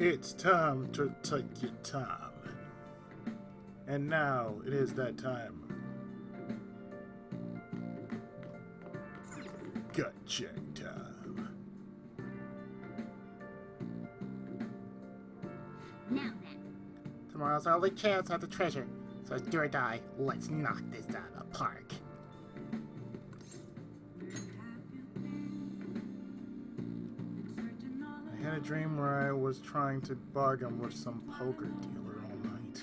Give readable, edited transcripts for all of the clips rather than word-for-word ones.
It's time to take your time. And now it is that time. Gut check time. Now then. Tomorrow's our only chance at the treasure. So do or die, let's knock this out of the park. I had a dream where I was trying to bargain with some poker dealer all night.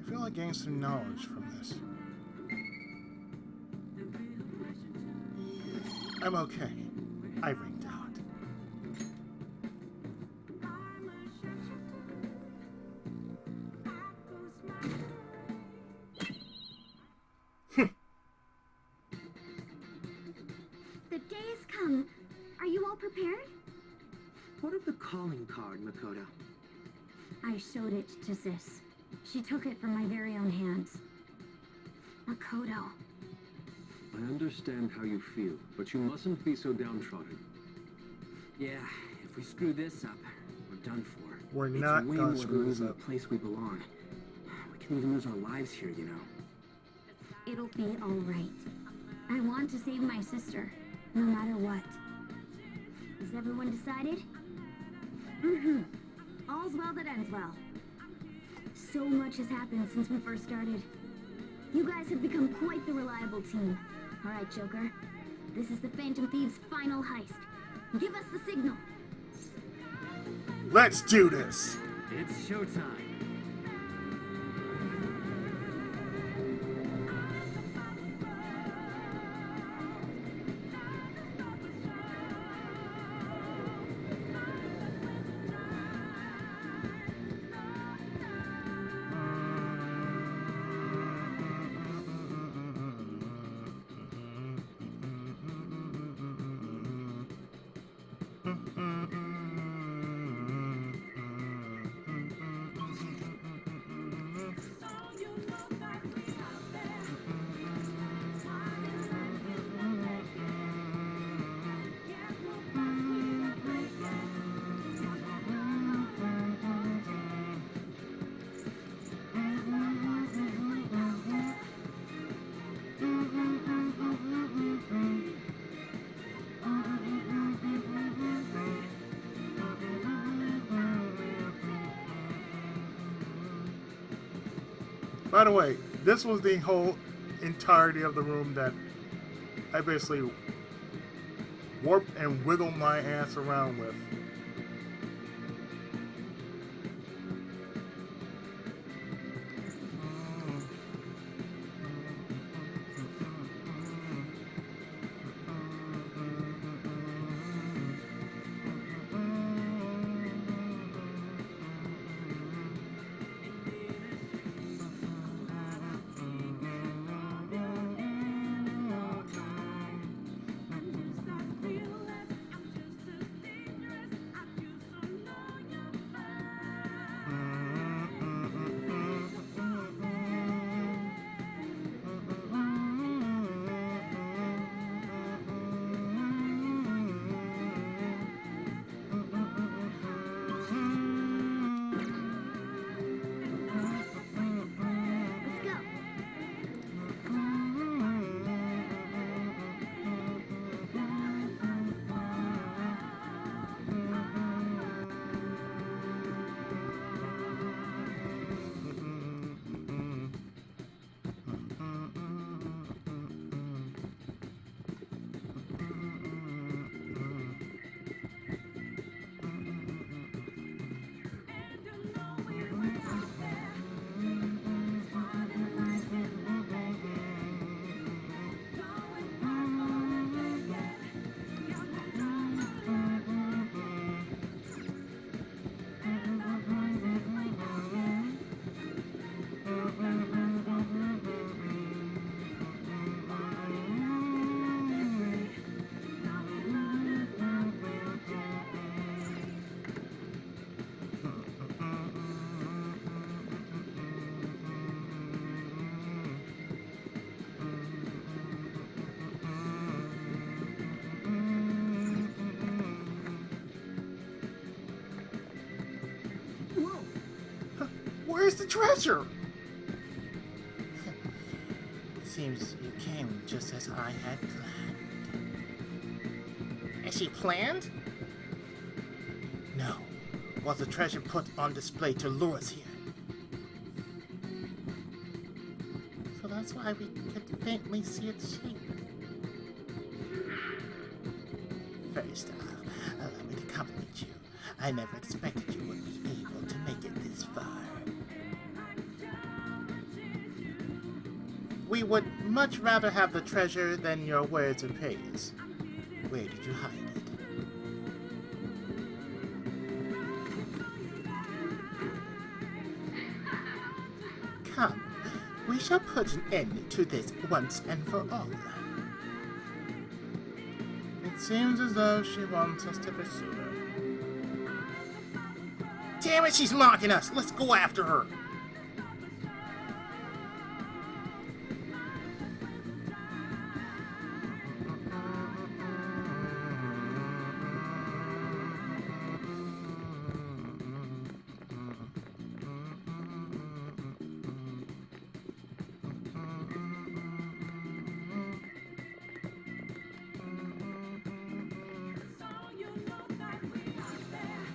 I feel like gaining some knowledge from this. I'm okay. I ringed out. The day has come. Are you all prepared? What of the calling card, Makoto? I showed it to Sis. She took it from my very own hands. Makoto. I understand how you feel, but you mustn't be so downtrodden. Yeah, if we screw this up, we're done for. We're It's not way gonna more screw than this losing up. the place we belong. We can even lose our lives here, you know. It'll be all right. I want to save my sister, no matter what. Is everyone decided? Mm-hmm. All's well that ends well. So much has happened since we first started. You guys have become quite the reliable team. All right, Joker. This is the Phantom Thieves' final heist. Give us the signal. Let's do this! It's showtime. By the way, this was the whole entirety of the room that I basically warped and wiggled my ass around with. Where's the treasure? Seems you came just as I had planned. As she planned? No. Was the treasure put on display to lure us here? So that's why we could faintly see its shape. First off, allow me to compliment you. I never expected you would be able to make it this far. We would much rather have the treasure than your words of praise. Where did you hide it? Come, we shall put an end to this once and for all. It seems as though she wants us to pursue her. Damn it, she's mocking us! Let's go after her!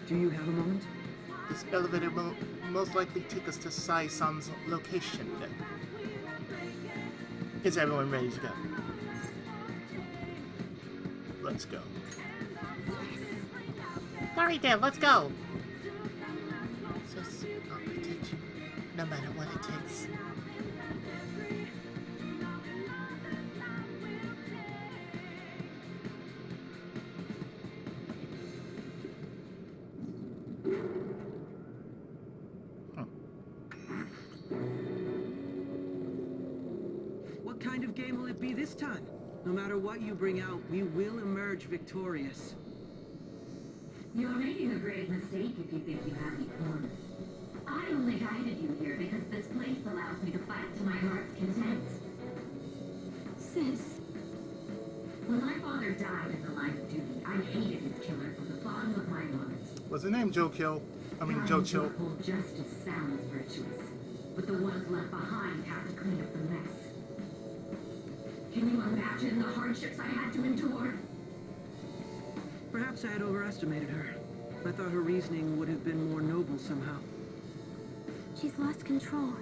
Do you have a moment? This elevator will most likely take us to Sai-san's location. Is everyone ready to go? Let's go. Alright then, let's go! Sis, I'll protect you, no matter what it takes. What kind of game will it be this time? No matter what you bring out, we will emerge victorious. You're making a grave mistake if you think you have me cornered. I only guided you here because this place allows me to fight to my heart's content. Sis. When my father died in the line of duty, I hated his killer from the bottom of my heart. Was the name Joe Kill? I mean Joe Chill. Uphold justice sounds virtuous, but the ones left behind have to clean up the mess. Can you imagine the hardships I had to endure? Perhaps I had overestimated her. I thought her reasoning would have been more noble somehow. She's lost control.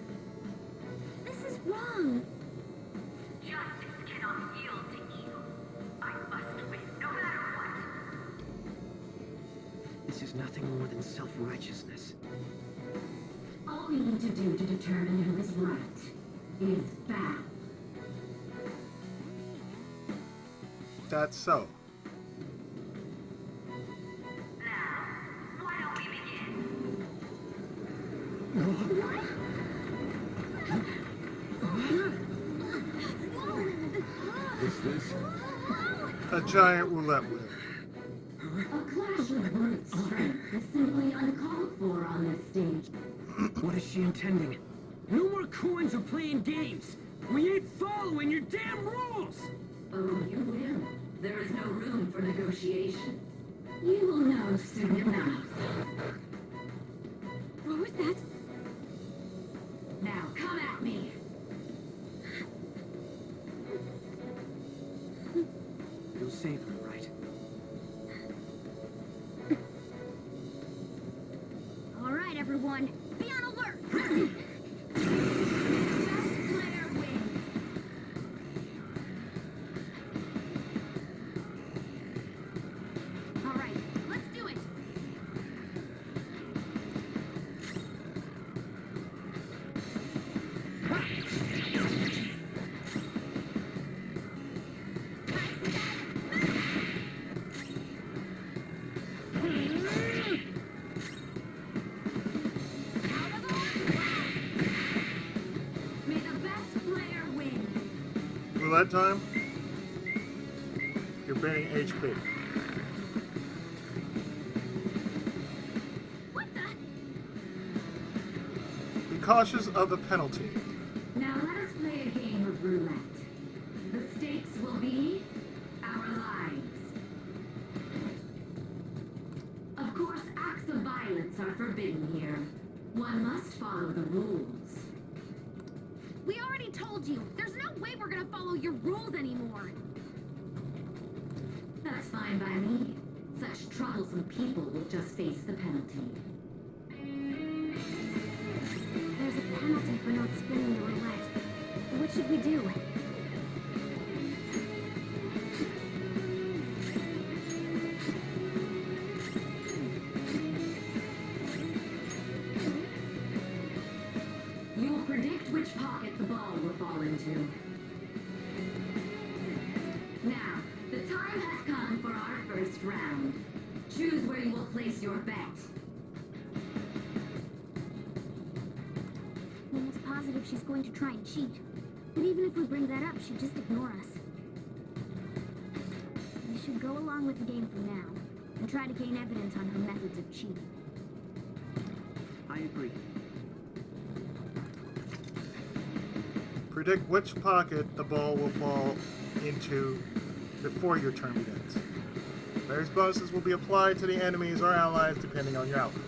This is wrong. Justice cannot yield to evil. I must win, no matter what. This is nothing more than self-righteousness. All we need to do to determine who is right is battle. That's so. Now, why don't we begin? What's this? A giant roulette wheel. A clash of brute strength is simply uncalled for on this stage. What is she intending? No more coins or playing games! We ain't following your damn rules! Oh, you will. There is no room for negotiation. You will know soon enough. What was that? Now, come at me. You'll save her, right? All right, everyone. Be on alert. Best player wins. All right, let's do it. May the best player win. Roulette time. You're burning HP. What the? Be cautious of the penalty. Now let us play a game of roulette. The stakes will be our lives. Of course, acts of violence are forbidden here. One must follow the rules. We already told you. There's no way we're gonna follow your rules anymore. That's fine by me. Such troublesome people will just face the penalty. There's a penalty for not spinning the roulette. What should we do? You will predict which pocket the ball will fall into. Now, the time has come for our first round. Choose where you will place your bet. I'm almost positive she's going to try and cheat. But even if we bring that up, she'd just ignore us. We should go along with the game for now, and try to gain evidence on her methods of cheating. I agree. Predict which pocket the ball will fall into before your turn begins. Various bonuses will be applied to the enemies or allies depending on your outcome.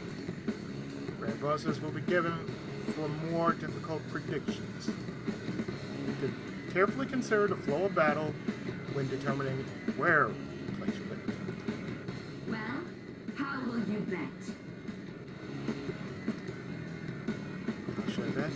Rare bonuses will be given for more difficult predictions. You can carefully consider the flow of battle when determining where to place your bet. Well, how will you bet? How should I bet?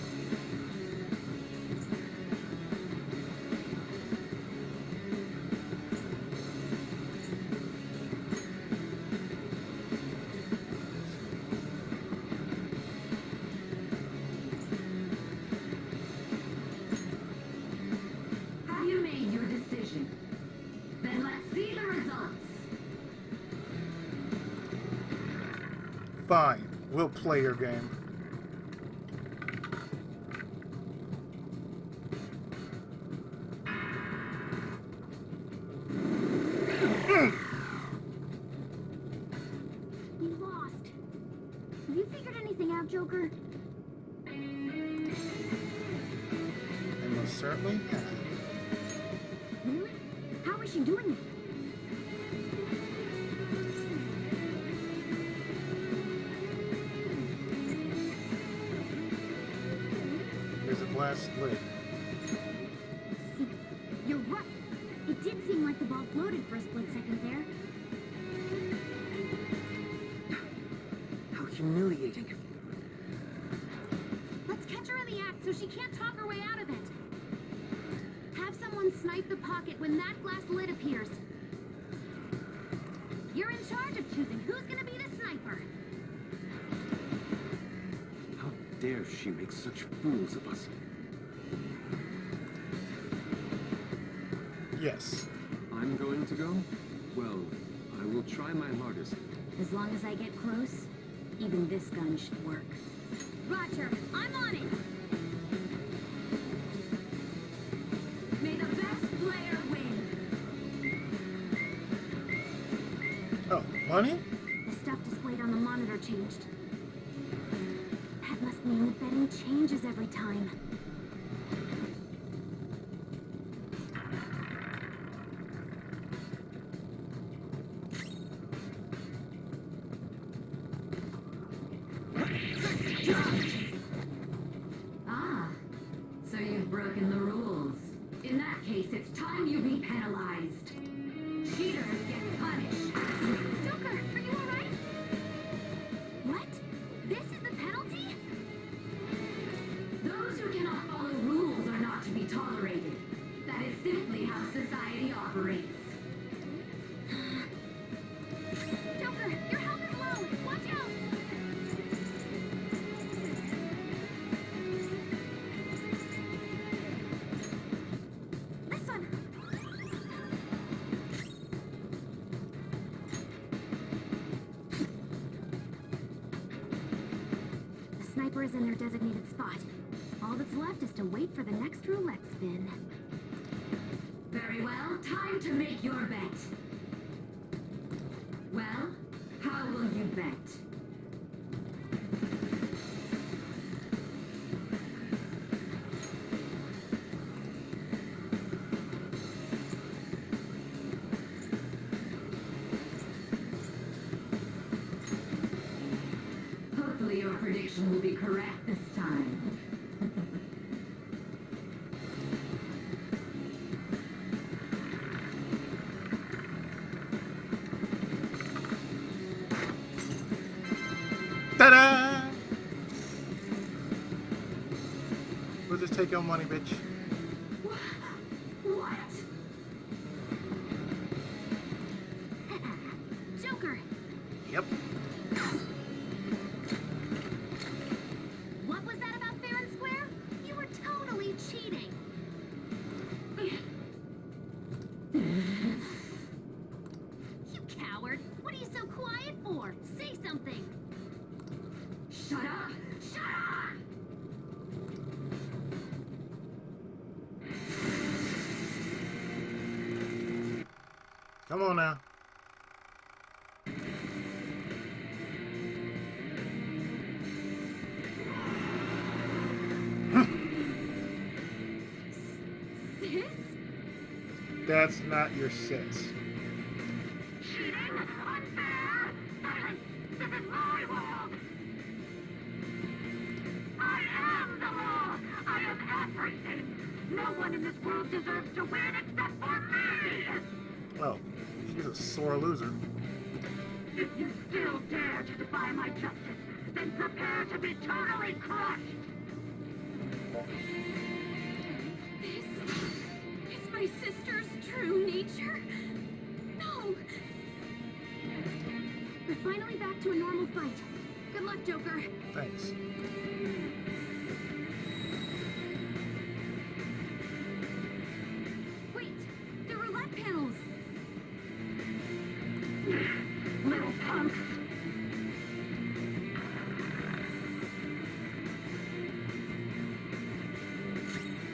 Have you made your decision? Then let's see the results. Fine, we'll play your game. We lost. Have you figured anything out, Joker? I most certainly have. Really? How is she doing it? There's a glass lid. See, you're right. It did seem like the ball floated for a split second there. How humiliating. Let's catch her in the act so she can't talk her way out of it. Have someone snipe the pocket when that glass lid appears. You're in charge of choosing who's gonna be the sniper. How dare she make such fools of us? Yes. I'm going to go? Well, I will try my hardest. As long as I get close, even this gun should work. Roger, I'm on it! May the best player win. Oh, money? The stuff displayed on the monitor changed. That must mean the betting changes every time. Ah, so you've broken the rules. In that case, it's time you be penalized. Cheaters get punished. Joker, are you alright? What? This is the penalty? Those who cannot follow rules are not to be tolerated. That is simply how society operates. Joker, your health is low! Watch out! This one! The sniper is in their designated spot. All that's left is to wait for the next roulette spin. Very well, time to make your bet. Well, how will you bet? Hopefully your prediction will be correct. Ta-da! We'll just take your money, bitch. What? Joker, Yep. what was that about fair and square? You were totally cheating. You coward! What are you so quiet for? Say something! Shut up! Shut up! Come on now. Sis? That's not your sis. Cheating? Unfair? Silence! This is my world! I am the law! I am everything! No one in this world deserves to win except for me! Oh, she's a sore loser. If you still dare to defy my justice, then prepare to be totally crushed! This is my sister's true nature? No! We're finally back to a normal fight. Good luck, Joker. Thanks. Wait, the roulette panels. Little punks!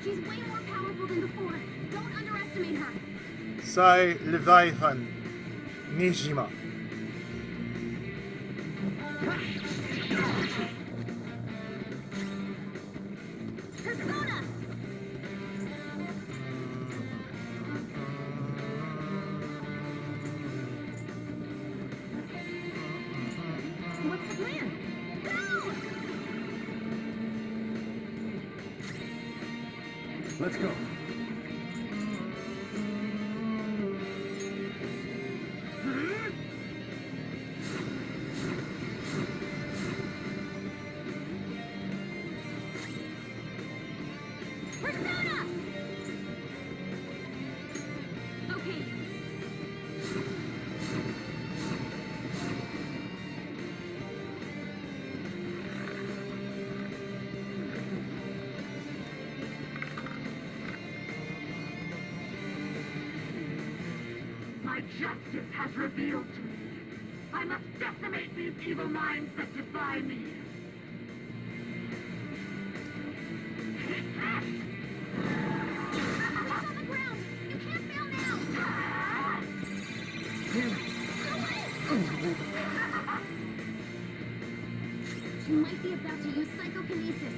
She's way more powerful than before. Don't underestimate her. Sai Leviathan Nijima. Persona! What's the plan? Go! Let's go. Persona! Okay. My justice has revealed to me. I must decimate these evil minds that defy me. It's on the ground! You can't fail now! She might be about to use psychokinesis.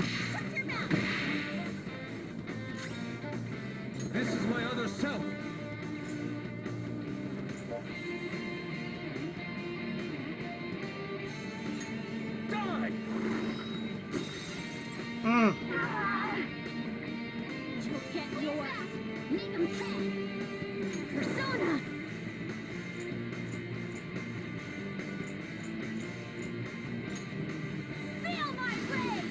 Shut your mouth! This is my other self. Die! You'll get yours! Make him pay! Persona! Feel my rage!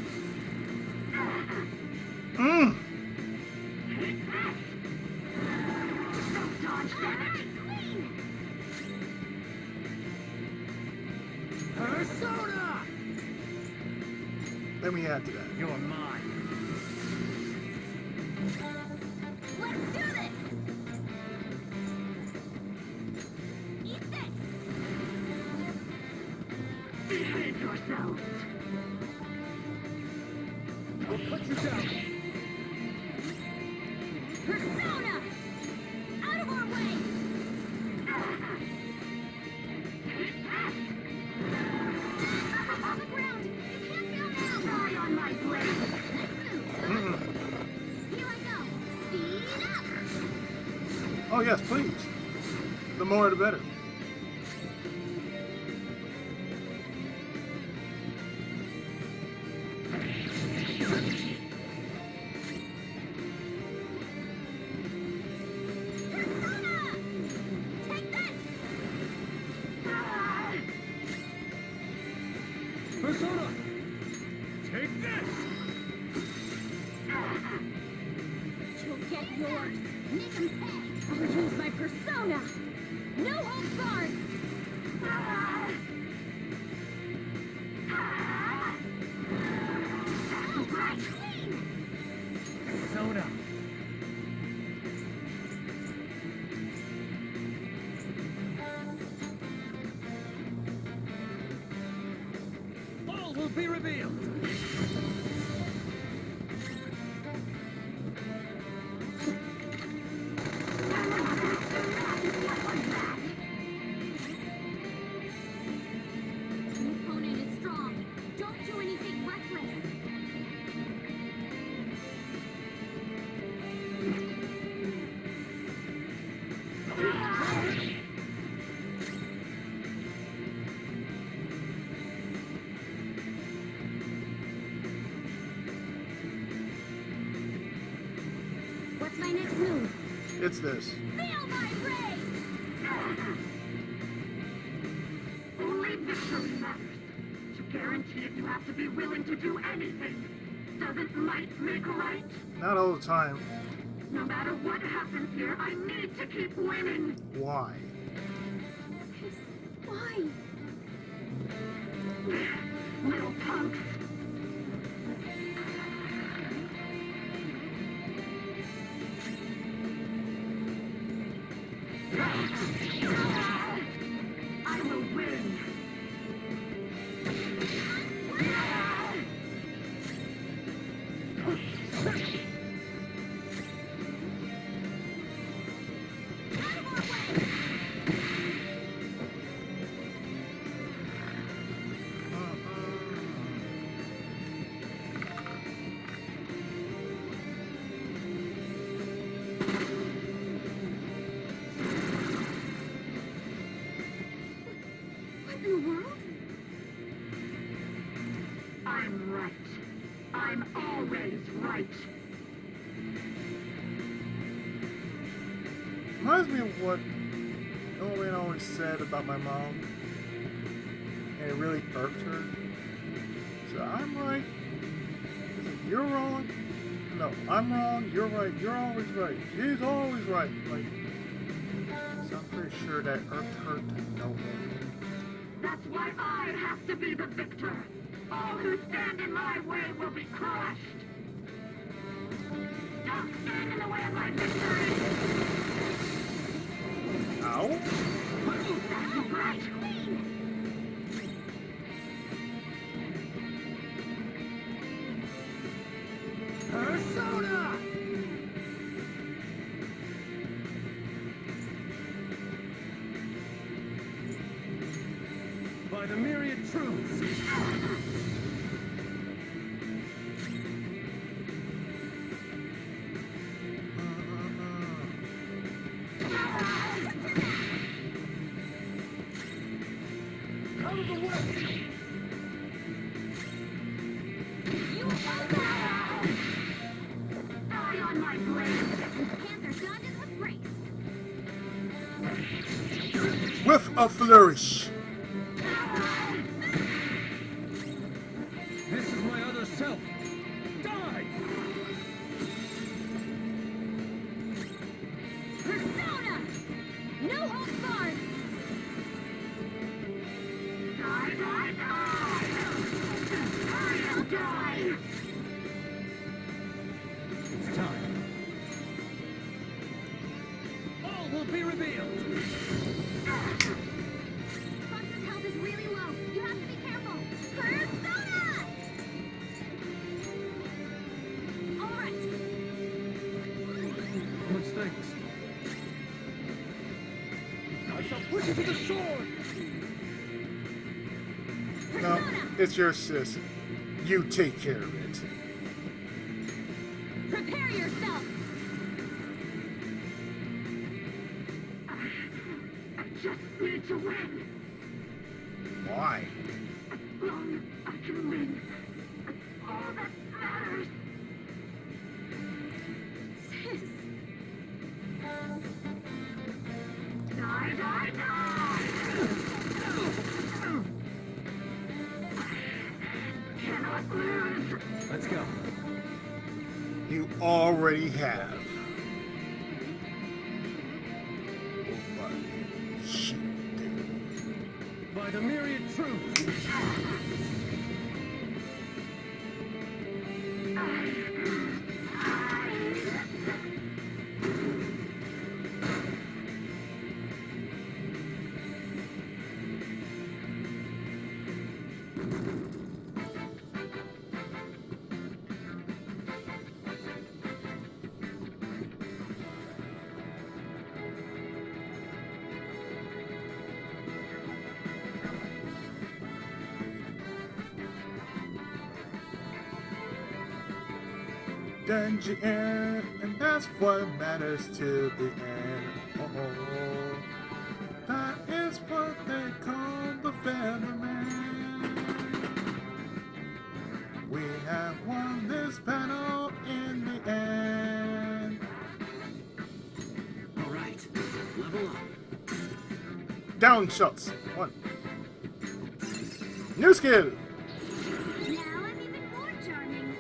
Alright, clean! Persona! Let me add to that. You're mine. Let's do this! Eat this! Behave yourselves. I'll put you down. Persona! Out of our way! On the ground! You can't fail now! Die on my blade. Nice move, son. Here I go! Speed up! Oh yes, please. The more the better. Persona! Take this! You'll get yours. Make them pay. I'll use my persona. No holds barred. All right, clean. Soda. All will be revealed. The opponent is strong. Don't do anything reckless. What's my next move? It's this. Feel my rage! Only victory matters. To guarantee it, you have to be willing to do anything. Doesn't might make right? Not all the time. No matter what happens here, I need to keep winning. Why? Why? Little punks. I will win. What in the world? I'm right. I'm always right. Reminds me of what Owen always said about my mom. And it really irked her. So I'm right. You're wrong. No, I'm wrong. You're right. You're always right. She's always right. Like, so I'm pretty sure that irked her to no end. That's why I have to be the victor. All who stand in my way will be crushed. Don't stand in the way of my victory. Ow. That's right. Persona! By the myriad truths. Out of the way! You die on my blade. Panther dodges with grace. With a flourish. This is my other self. Die! Persona! No holds barred. Die, die, die! I'll die! It's time. All will be revealed. Fox's health is really low. You have to be careful. Persona! All right. Much thanks. I shall push you to the sword! No, it's your sis. You take care of it. Prepare yourself. I just need to win. Why? As long as I can win. That's all that matters. Sis. Die, die, die! Can Let's go. You already have. Oh my shit. By the myriad truth. Dungeon, and that's what matters to the end. Oh, that is what they call the Featherman. We have won this battle in the end. All right, level up. Down shots. 1. New skill. Now I'm even more charming.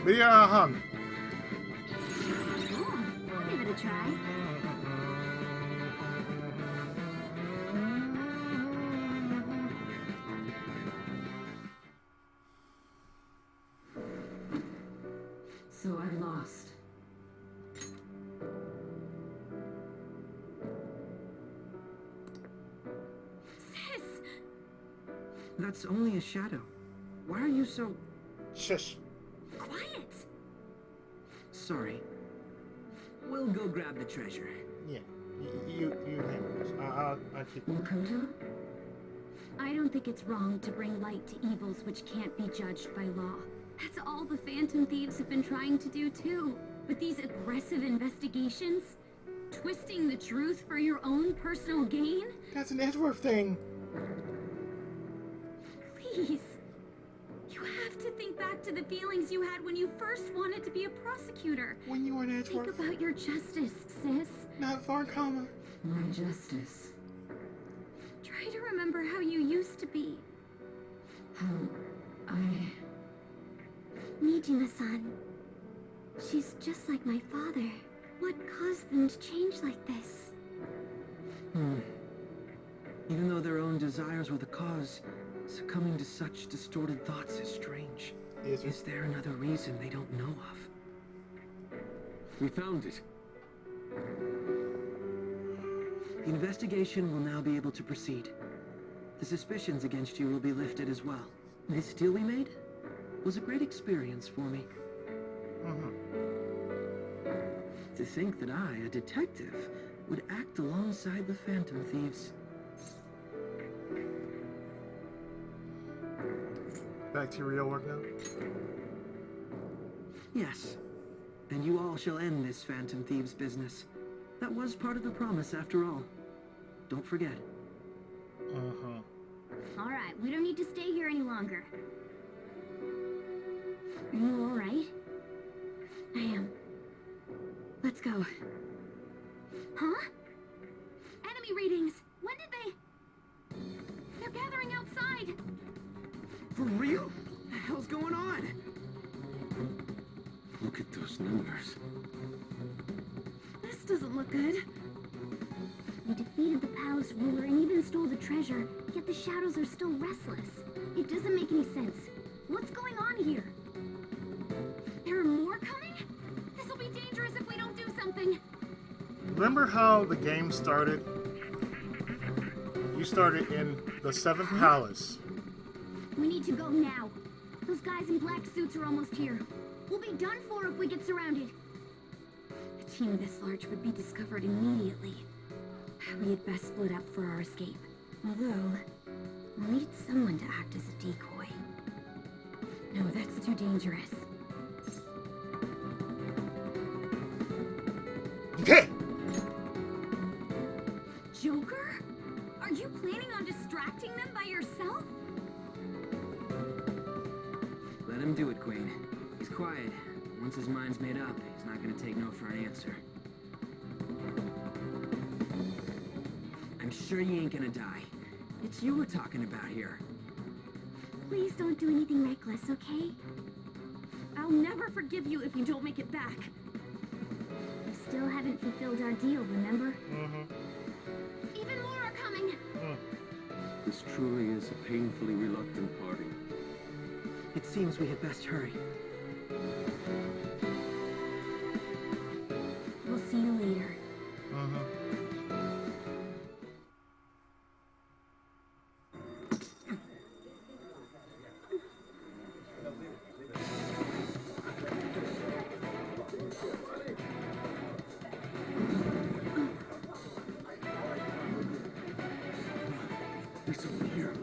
Biyahan. Oh, I'll give it a try. So I lost. Sis! That's only a shadow. Why are you so... Shush. Quiet! Sorry. We'll go grab the treasure. Yeah. You handle this. I'll keep. Makoto? I don't think it's wrong to bring light to evils which can't be judged by law. That's all the Phantom Thieves have been trying to do too. But these aggressive investigations, twisting the truth for your own personal gain? That's an Edgeworth thing. Please. You have to think back to the feelings you had when you first wanted to be a prosecutor. When you were an Think Edgeworth, about your justice, sis. not Varkama. My justice. Try to remember how you used to be. How I... Nijima-san. She's just like my father. What caused them to change like this? Even though their own desires were the cause, succumbing to such distorted thoughts is strange. Is there another reason they don't know of? We found it. The investigation will now be able to proceed. The suspicions against you will be lifted as well. This deal we made was a great experience for me. To think that I, a detective, would act alongside the Phantom Thieves. Back to your real work now. Yes. And you all shall end this Phantom Thieves business. That was part of the promise after all. Don't forget. All right, we don't need to stay here any longer. Are you all right? I am. Let's go. Huh? Enemy readings. When did they? They're gathering outside. For real? What the hell's going on? Look at those numbers. This doesn't look good. We defeated the palace ruler and even stole the treasure, yet the shadows are still restless. It doesn't make any sense. What's going on here? There are more coming? This will be dangerous if we don't do something. Remember how the game started? You started in the 7th Palace. We need to go now. Those guys in black suits are almost here. We'll be done for if we get surrounded. A team this large would be discovered immediately. We had best split up for our escape. Although, we'll need someone to act as a decoy. No, that's too dangerous. Okay. Joker? Are you planning on distracting them by yourself? Let him do it, Queen. He's quiet. Once his mind's made up, he's not gonna take no for an answer. sure you ain't gonna die. It's you we're talking about here. Please don't do anything reckless, okay? I'll never forgive you if you don't make it back. We still haven't fulfilled our deal, remember? Even more are coming. This truly is a painfully reluctant party. It seems we had best hurry. We'll see you later. There's someone here.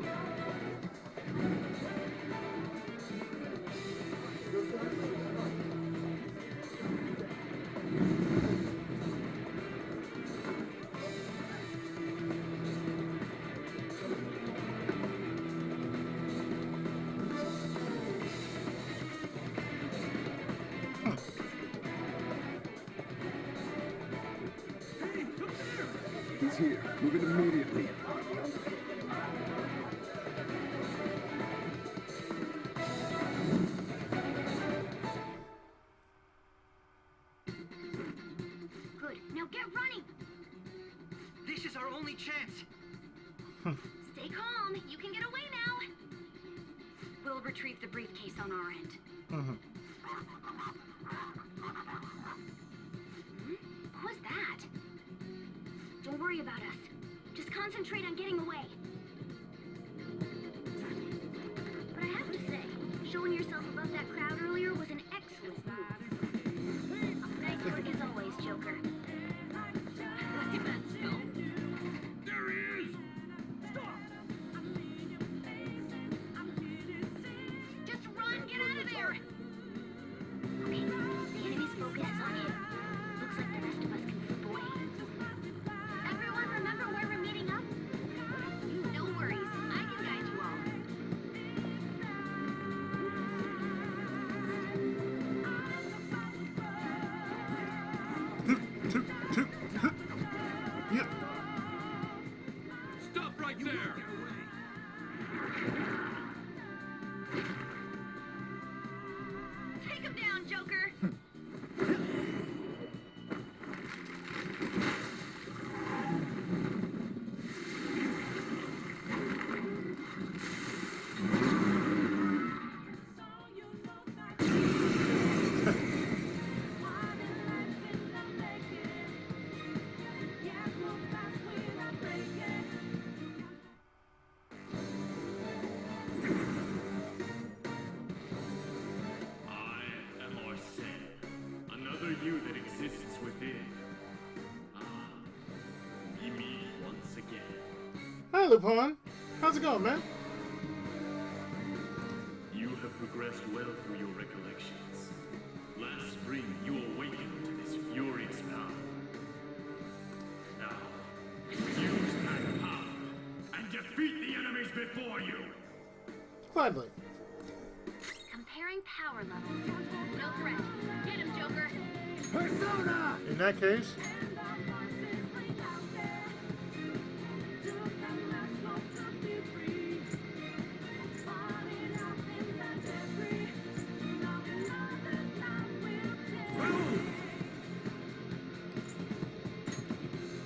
He's here. Move it immediately. Good. Now get running! This is our only chance. Stay calm. You can get away now. We'll retrieve the briefcase on our end. What was that? Don't worry about us. Just concentrate on getting away. But I have to say, showing yourself above that crowd earlier was an excellent move. Nice work as always, Joker. There he is! Just run! Get out of there! Okay, the enemy's focus is on you. Looks like the rest of us can slip away. Everyone remember where we're meeting up? No worries, I can guide you all. Yep. Stop right there! Take him down, Joker! I am Arsene, another you that exists within. Ah, we meet once again. Hi, Lupin. How's it going, man? You have progressed well through your recollections. Last spring, you awakened to this furious power. Now, use that power and defeat the enemies before you! Gladly. Comparing power levels. No threat. Get him, Joker! Persona! In that case,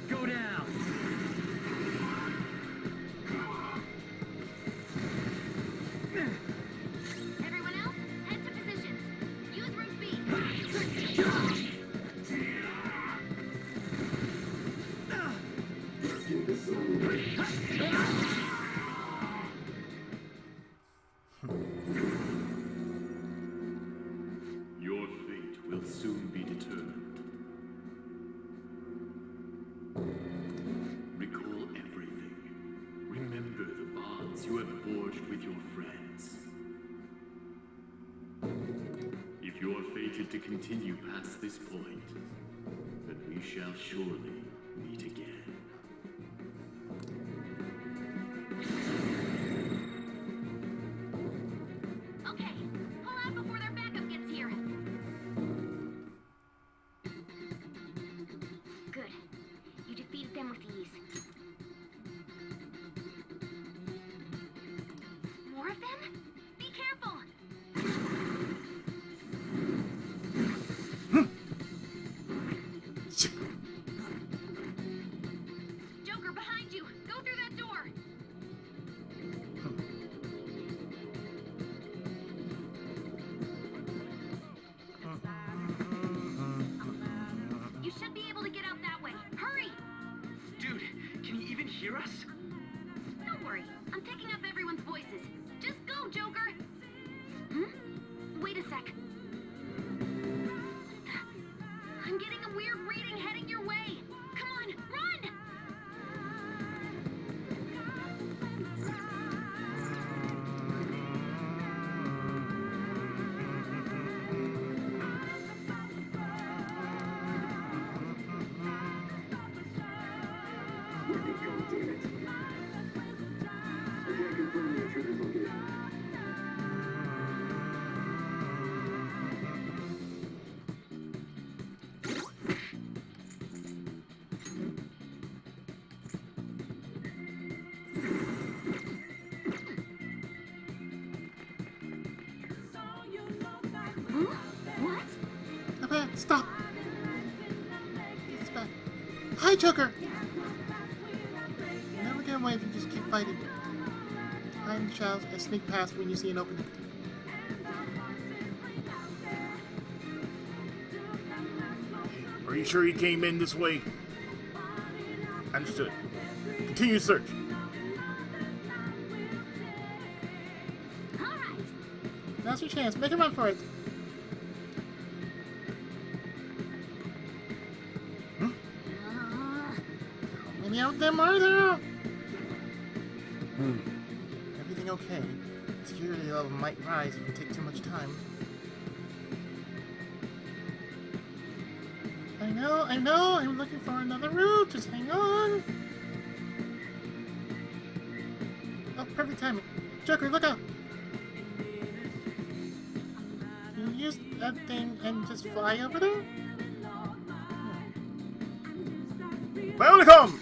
Go down! Everyone else, head to positions. Use room B. Your fate will soon be determined. Recall everything. Remember the bonds you have forged with your friends. If you're fated to continue past this point, then we shall surely meet again. Okay, pull out before their backup gets here. Good. You defeated them with ease. hear us? Don't worry, I'm picking up everyone's voices. Just go, Joker! Hmm? Wait a sec. I'm getting a weird reading heading your way. Come on, run! I can't confirm the intruder's location. Huh? What? Okay, stop. It's back. Hi, Joker. You'll never get away if you just keep fighting. Hide in the shadows and sneak past when you see an opening. Are you sure you came in this way? Understood. Continue search. All right. Now's your chance. Make a run for it. How many of them are there? Everything okay? Security level might rise if you take too much time. I know. I'm looking for another route. Just hang on. Oh, perfect timing. Joker, look out. Can you use that thing and just fly over there? Bound to come!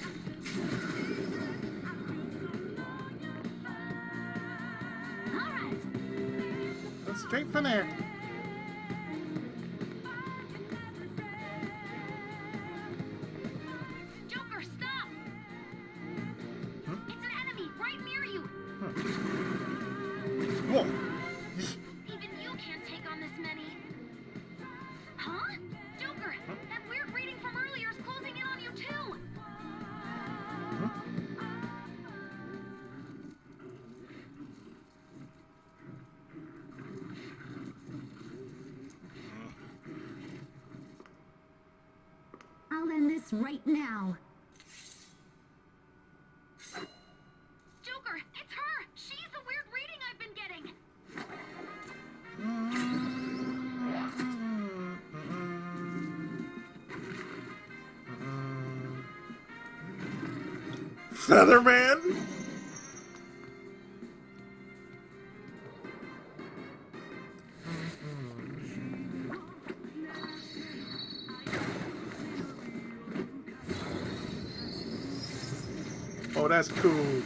All right. Go straight from there. Joker, stop! It's an enemy right near you! Whoa! Even you can't take on this many. Huh? Joker, that weird reading from earlier is closing in on you too! I'll end this right now. Joker, it's her! She's the weird reading I've been getting! Featherman? Oh, that's cool.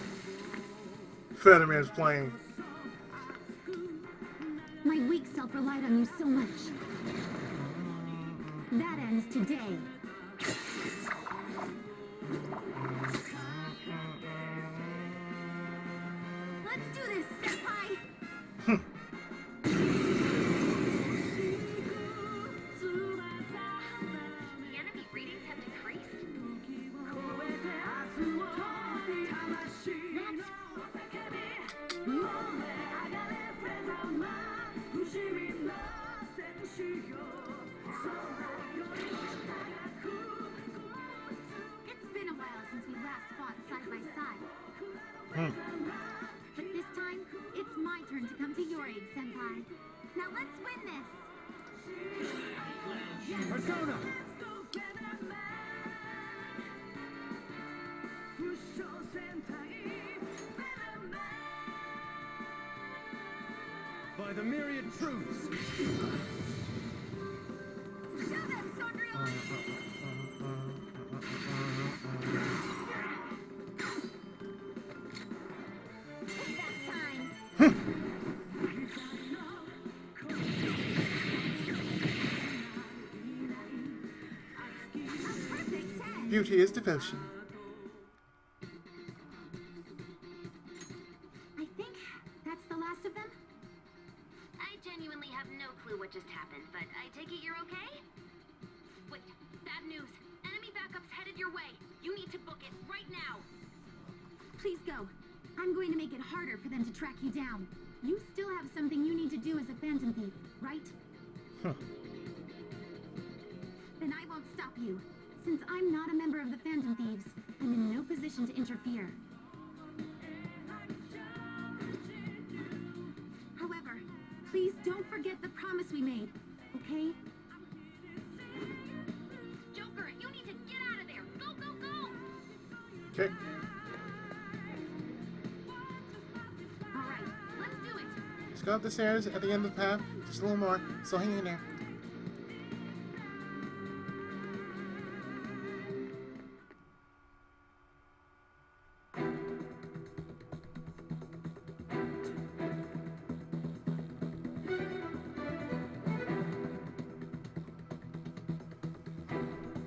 Featherman's playing. My weak self relied on you so much. That ends today. Let's do this, Senpai! The enemy readings have decreased. It's been a while since we last fought side by side. But this time, it's my turn to come to your aid, Senpai. Now let's win this! Persona! By the myriad truths! Show them, Sondrio! That time! A perfect 10! Beauty is devotion. I think that's the last of them? I genuinely have no clue what just happened, but I take it you're okay? Wait, bad news. Enemy backup's headed your way. You need to book it right now. I'm going to make it harder for them to track you down. You still have something you need to do as a Phantom Thief, right? Then I won't stop you. Since I'm not a member of the Phantom Thieves, I'm in no position to interfere. However, please don't forget the promise we made, okay? Joker, you need to get out of there. Go, go, go! Okay. All right, let's do it. Just go up the stairs at the end of the path. Just a little more. So hang in there.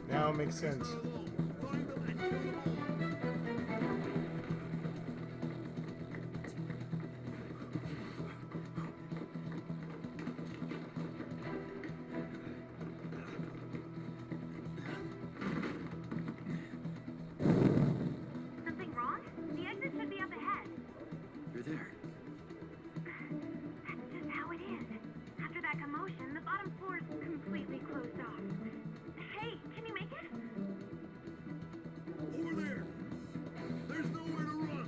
Now it makes sense. Something wrong? The exit should be up ahead. You're there. That's just how it is. After that commotion, the bottom floor's completely closed off. Hey, can you make it? Over there! There's nowhere to run!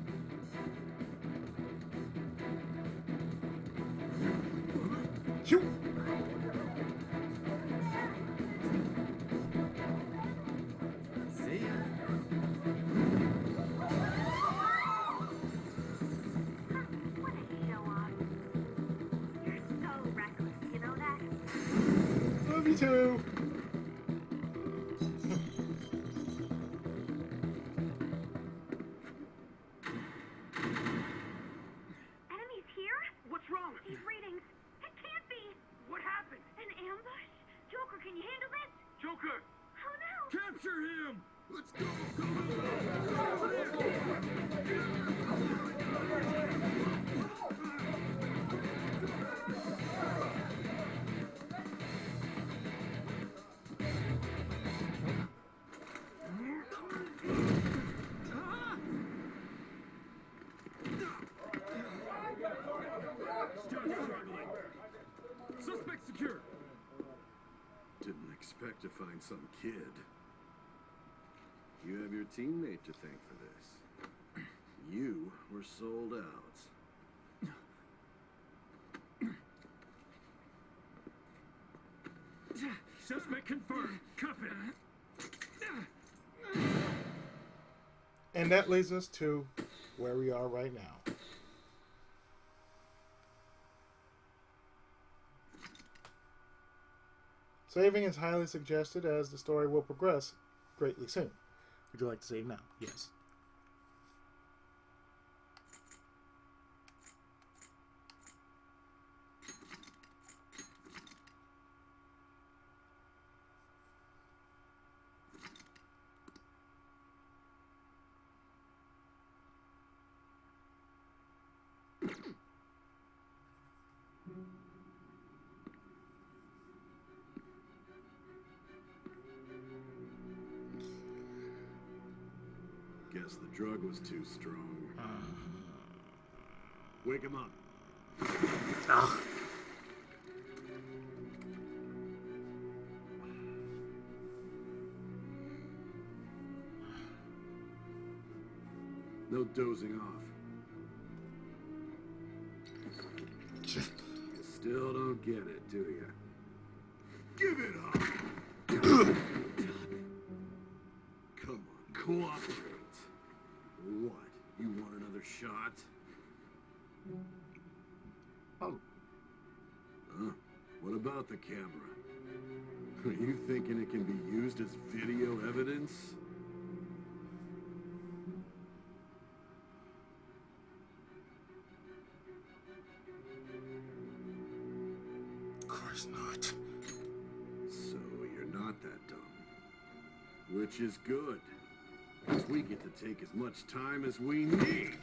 Shoot! See ya. What a show off. You're so reckless, you know that? Love you too. Enemies here? What's wrong? These readings. It can't be. What happened? An ambush? Joker, can you handle this? Joker! Oh no! Capture him! Let's go! Still struggling. Suspect secure. Didn't expect to find some kid. You have your teammate to thank for this. You were sold out. Suspect confirmed. Cuff it. And that leads us to where we are right now. Saving is highly suggested as the story will progress greatly soon. Would you like to save now? Yes. Guess the drug was too strong. Wake him up. No dozing off. You still don't get it, do you? Give it up! Come on, cooperate. What? You want another shot? Oh. Huh? What about the camera? Are you thinking it can be used as video evidence? Of course not. So you're not that dumb. Which is good. We get to take as much time as we need.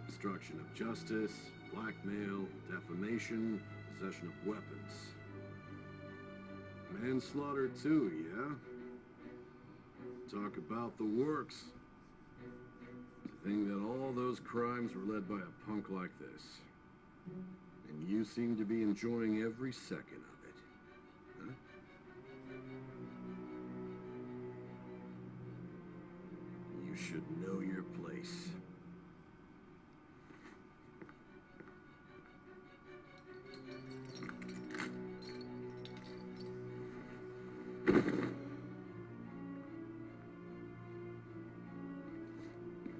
Obstruction of justice, blackmail, defamation, possession of weapons. Manslaughter too, yeah? Talk about the works. To think that all those crimes were led by a punk like this. And you seem to be enjoying every second of it. Huh? You should know your place.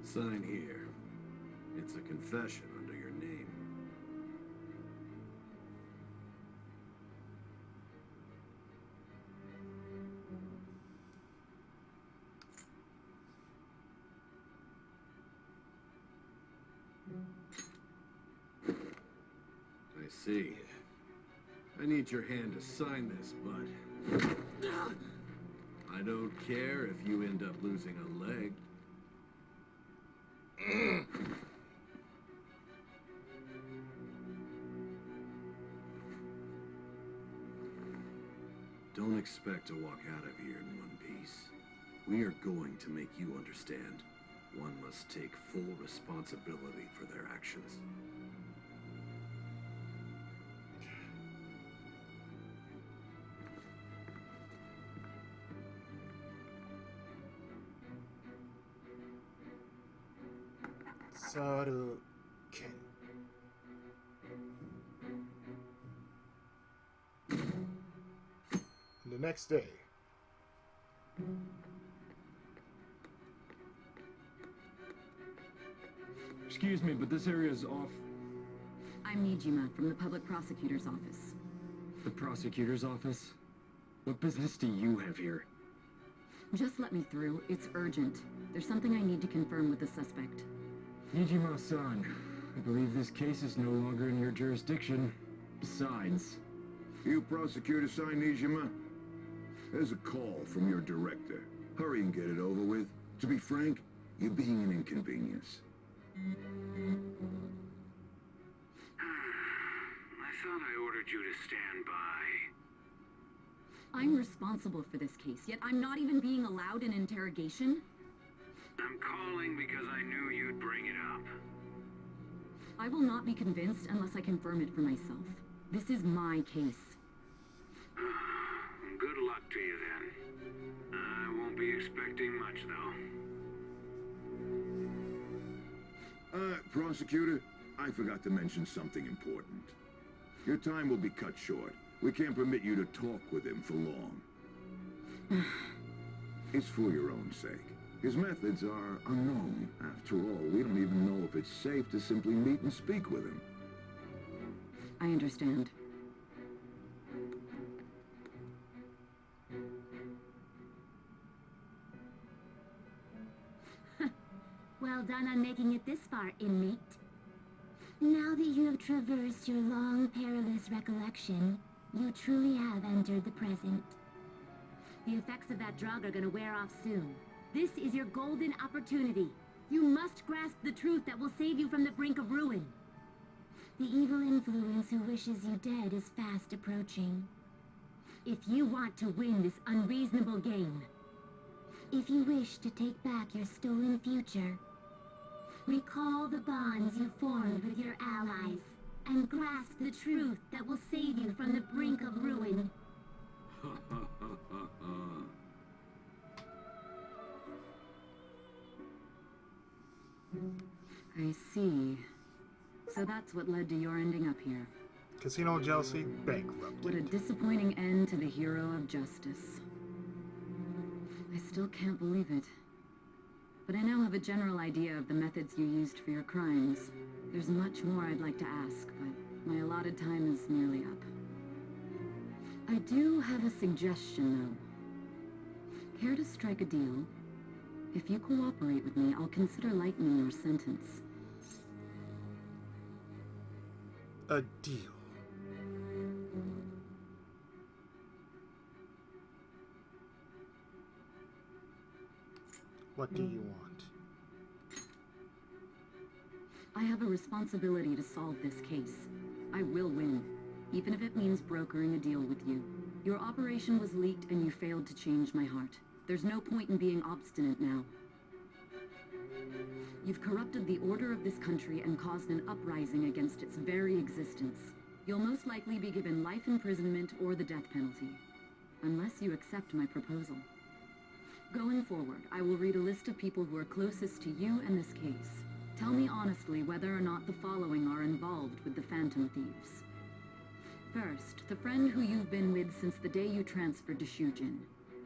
Sign here. It's a confession under your name. I see. I need your hand to sign this, bud. I don't care if you end up losing a leg. Don't expect to walk out of here in one piece. We are going to make you understand. One must take full responsibility for their actions. Saruken. The next day. Excuse me, but this area is off. I'm Nijima from the public prosecutor's office. The prosecutor's office? What business do you have here? Just let me through. It's urgent. There's something I need to confirm with the suspect. Nijima-san, I believe this case is no longer in your jurisdiction. Besides... You prosecutor signed Nijima? There's a call from your director. Hurry and get it over with. To be frank, you're being an inconvenience. I thought I ordered you to stand by. I'm responsible for this case, yet I'm not even being allowed an interrogation? I'm calling because I knew you'd bring it up. I will not be convinced unless I confirm it for myself. This is my case. Good luck to you then. I won't be expecting much, though. Prosecutor, I forgot to mention something important. Your time will be cut short. We can't permit you to talk with him for long. It's for your own sake. His methods are unknown. After all, we don't even know if it's safe to simply meet and speak with him. I understand. Well done on making it this far, inmate. Now that you have traversed your long, perilous recollection, you truly have entered the present. The effects of that drug are gonna wear off soon. This is your golden opportunity. You must grasp the truth that will save you from the brink of ruin. The evil influence who wishes you dead is fast approaching. If you want to win this unreasonable game, if you wish to take back your stolen future, recall the bonds you formed with your allies, and grasp the truth that will save you from the brink of ruin. I see. So that's what led to your ending up here. Casino jealousy, bankrupt. What a disappointing end to the hero of justice. I still can't believe it. But I now have a general idea of the methods you used for your crimes. There's much more I'd like to ask, but my allotted time is nearly up. I do have a suggestion, though. Care to strike a deal? If you cooperate with me, I'll consider lightening your sentence. A deal. What do you want? I have a responsibility to solve this case. I will win, even if it means brokering a deal with you. Your operation was leaked and you failed to change my heart. There's no point in being obstinate now. You've corrupted the order of this country and caused an uprising against its very existence. You'll most likely be given life imprisonment or the death penalty, unless you accept my proposal. Going forward, I will read a list of people who are closest to you in this case. Tell me honestly whether or not the following are involved with the Phantom Thieves. First, the friend who you've been with since the day you transferred to Shujin,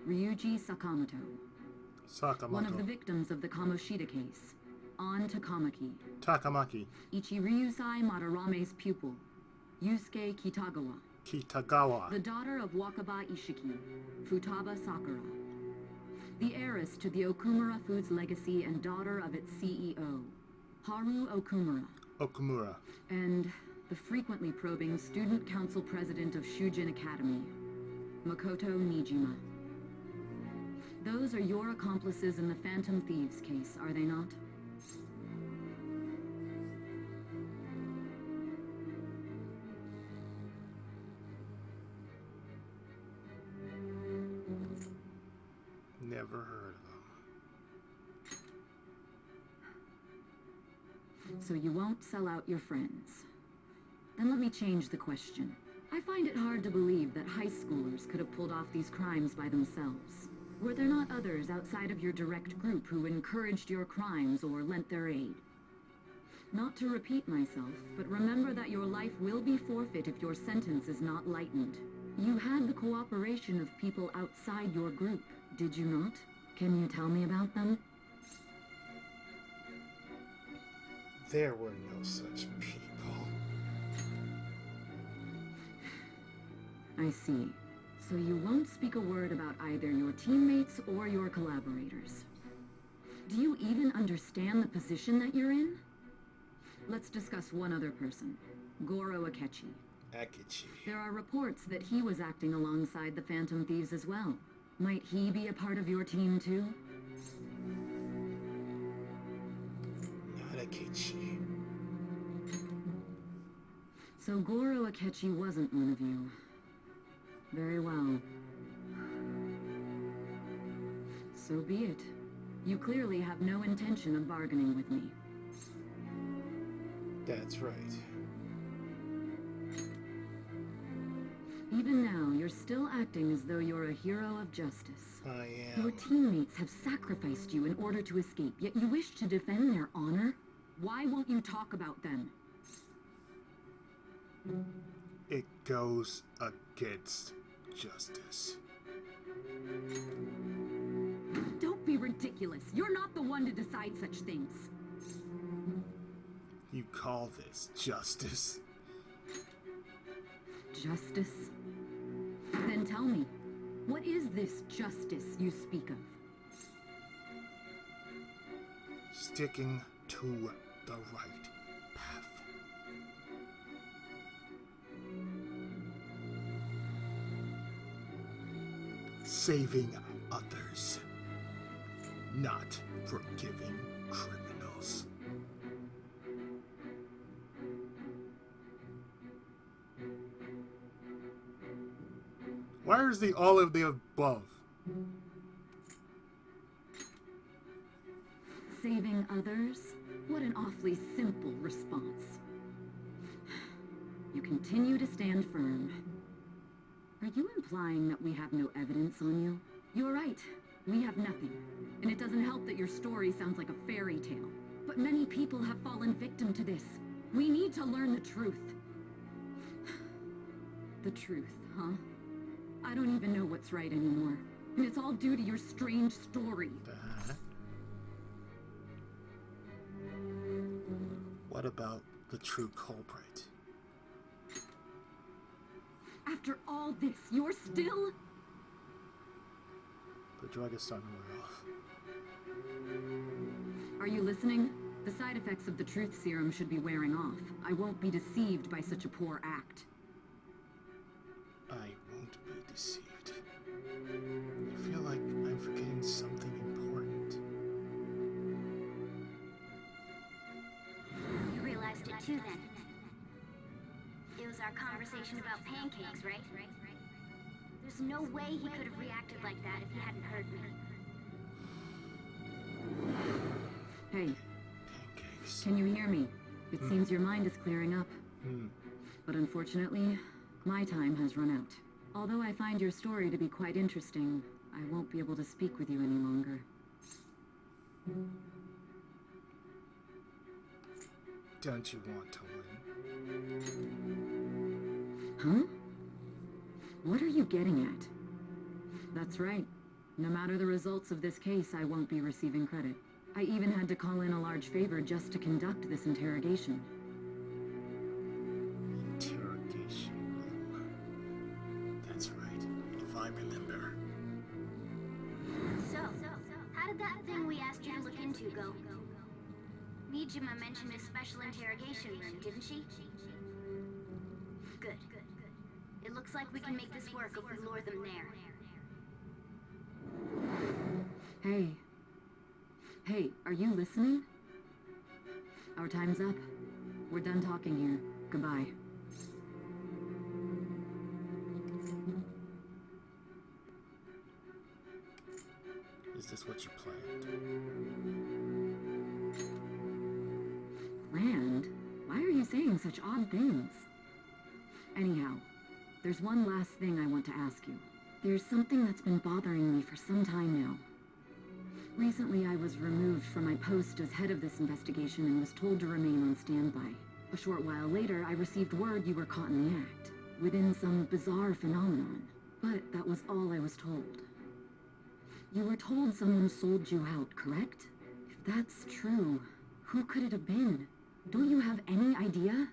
Ryuji Sakamoto. One of the victims of the Kamoshida case, An Takamaki. Ichiryusai Madarame's pupil, Yusuke Kitagawa. The daughter of Wakaba Ishiki, Futaba Sakura. The heiress to the Okumura Foods legacy and daughter of its CEO, Haru Okumura. And the frequently probing student council president of Shujin Academy, Makoto Nijima. Those are your accomplices in the Phantom Thieves case, are they not? Never heard of them. So you won't sell out your friends. Then let me change the question. I find it hard to believe that high schoolers could have pulled off these crimes by themselves. Were there not others outside of your direct group who encouraged your crimes or lent their aid? Not to repeat myself, but remember that your life will be forfeit if your sentence is not lightened. You had the cooperation of people outside your group, did you not? Can you tell me about them? There were no such people. I see. So you won't speak a word about either your teammates or your collaborators. Do you even understand the position that you're in? Let's discuss one other person, Goro Akechi. There are reports that he was acting alongside the Phantom Thieves as well. Might he be a part of your team too? Not Akechi. So Goro Akechi wasn't one of you. Very well. So be it. You clearly have no intention of bargaining with me. That's right. Even now, you're still acting as though you're a hero of justice. I am. Your teammates have sacrificed you in order to escape, yet you wish to defend their honor? Why won't you talk about them? It goes against justice. Don't be ridiculous. You're not the one to decide such things. You call this justice? Justice? Then tell me, what is this justice you speak of? Sticking to the right path. Saving others, not forgiving criminals. Where is the all of the above? Saving others? What an awfully simple response. You continue to stand firm. Are you implying that we have no evidence on you? You're right. We have nothing. And it doesn't help that your story sounds like a fairy tale. But many people have fallen victim to this. We need to learn the truth. The truth, huh? I don't even know what's right anymore. And it's all due to your strange story. What about the true culprit? After all this, you're still... The drug is starting to wear off. Are you listening? The side effects of the truth serum should be wearing off. I won't be deceived by such a poor act. I won't be deceived. I feel like I'm forgetting something important. You realized it too then. It was our conversation about pancakes, right? There's There's no way he could have reacted like that if he hadn't heard me. Hey, Pancakes. can you hear me? It seems your mind is clearing up. But unfortunately, my time has run out. Although I find your story to be quite interesting, I won't be able to speak with you any longer. Don't you want to win? Huh? What are you getting at? That's right. No matter the results of this case, I won't be receiving credit. I even had to call in a large favor just to conduct this interrogation. Interrogation room. That's right, if I remember. So, how did that thing we asked you to look into go? Nijima mentioned a special interrogation room, didn't she? Good. It looks like we can make this work if we lure them there. Hey, are you listening? Our time's up. We're done talking here. Goodbye. Is this what you planned? Planned? Why are you saying such odd things? Anyhow, there's one last thing I want to ask you. There's something that's been bothering me for some time now. Recently, I was removed from my post as head of this investigation and was told to remain on standby. A short while later, I received word you were caught in the act, within some bizarre phenomenon. But that was all I was told. You were told someone sold you out, correct? If that's true, who could it have been? Don't you have any idea?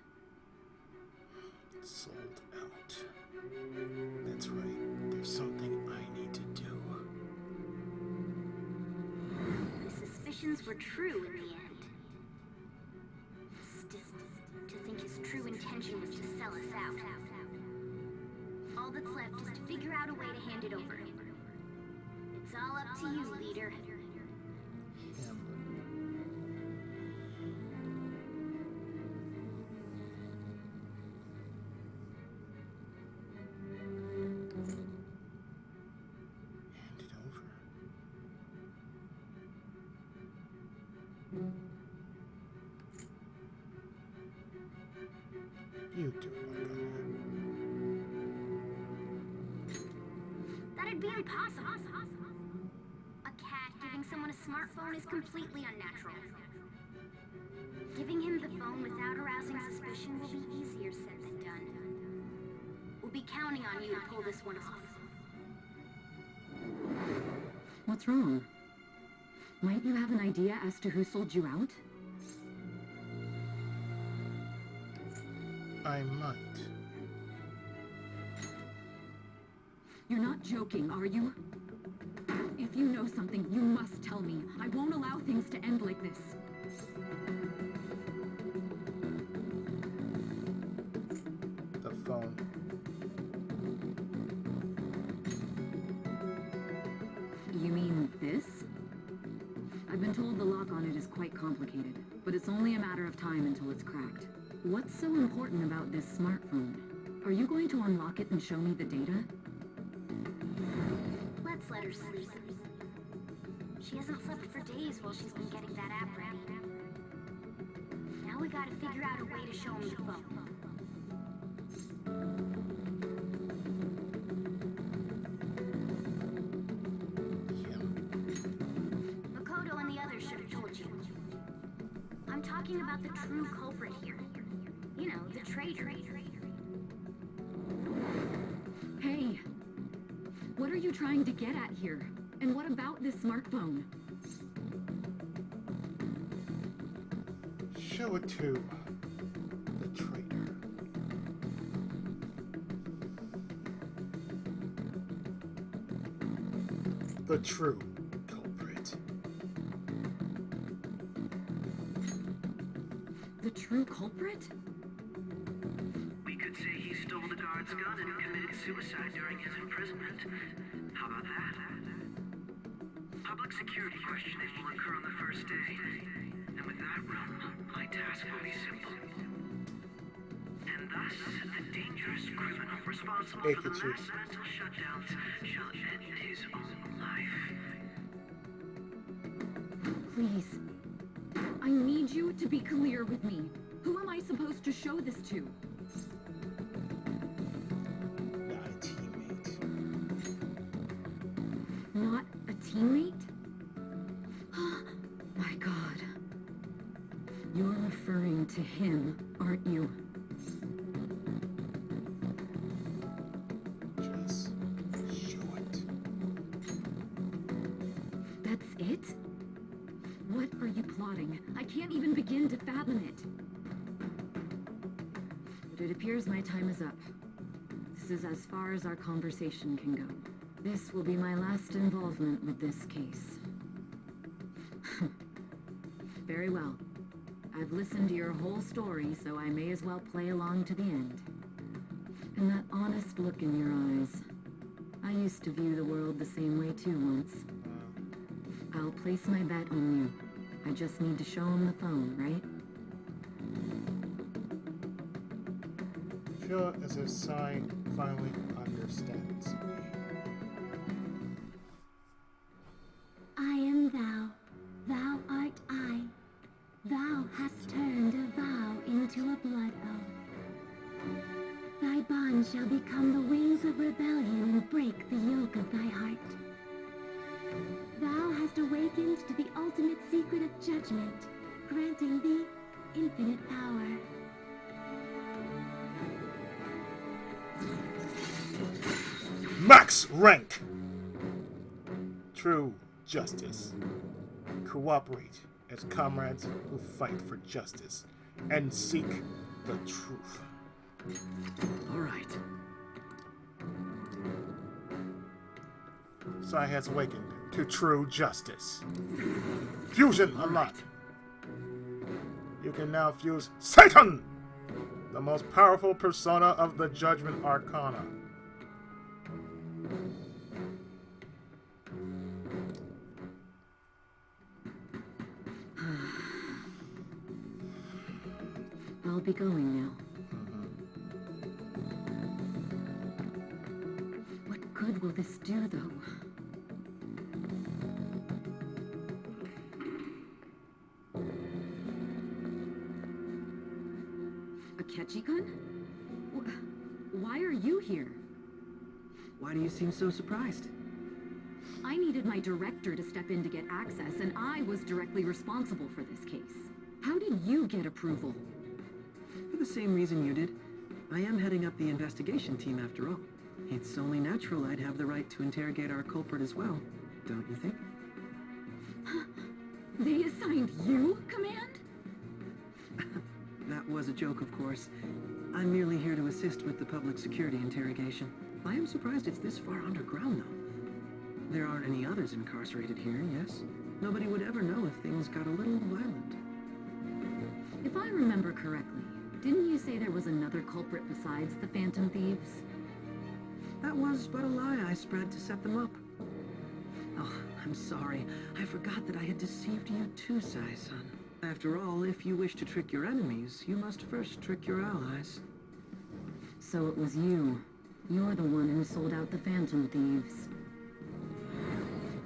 Sold out. That's right. There's something I need to do. The suspicions were true in the end. Still, to think his true intention was to sell us out. All that's left is to figure out a way to hand it over. It's all up to you, leader. Hand it over. You do it, That'd be impossible. A cat giving someone a smartphone is completely unnatural. Giving him the phone without arousing suspicion will be easier said than done. We'll be counting on you to pull this one off. What's wrong? Might you have an idea as to who sold you out? I might. You're not joking, are you? If you know something, you must tell me. I won't allow things to end like this. The phone. You mean this? I've been told the lock on it is quite complicated, but it's only a matter of time until it's cracked. What's so important about this smartphone? Are you going to unlock it and show me the data? Let's let her sleep. She hasn't slept for days while she's been getting that app ready. Now we gotta figure out a way to show him the phone. Makoto and the others should have told you. I'm talking about the true culprit here. You know, the traitor. Hey! What are you trying to get at here? And what about this smartphone? Show it to the traitor. The true culprit. The true culprit? We could say he stole the guard's gun and committed suicide during his imprisonment. How about that? Public security questioning will occur on the first day. And with that room, my task will be simple. And Thus, the dangerous criminal responsible for the Pikachu. mass mental shutdowns shall end his own life. Please. I need you to be clear with me. Who am I supposed to show this to? Not a teammate. Not a teammate? My God. You're referring to him, aren't you? Just short. That's it? What are you plotting? I can't even begin to fathom it. But it appears my time is up. This is as far as our conversation can go. This will be my last involvement with this case. Very well. I've listened to your whole story, so I may as well play along to the end. And that honest look in your eyes. I used to view the world the same way too once. I'll place my bet on you. I just need to show him the phone, right? I feel as if Sai finally understands me. I am thou, thou art I. Thou hast turned a vow into a blood oath. Thy bond shall become the wings of rebellion and break the yoke of thy heart. Thou hast awakened to the ultimate secret of judgment, granting thee infinite power. Max rank! True justice. Cooperate as comrades who fight for justice and seek the truth. All right. Sai has awakened to true justice. Fusion unlocked. You can now fuse Satan, the most powerful persona of the Judgment Arcana. I'll be going now. What good will this do, though? Akechi-kun? Why are you here? Why do you seem so surprised? I needed my director to step in to get access, and I was directly responsible for this case. How did you get approval? For the same reason you did. I am heading up the investigation team after all. It's only natural I'd have the right to interrogate our culprit as well, don't you think? They assigned you command? That was a joke, of course. I'm merely here to assist with the public security interrogation. I am surprised it's this far underground, though. There aren't any others incarcerated here, yes? Nobody would ever know if things got a little violent. If I remember correctly, didn't you say there was another culprit besides the Phantom Thieves? That was but a lie I spread to set them up. Oh, I'm sorry. I forgot that I had deceived you too, Sai-san. After all, if you wish to trick your enemies, you must first trick your allies. So it was you. You're the one who sold out the Phantom Thieves.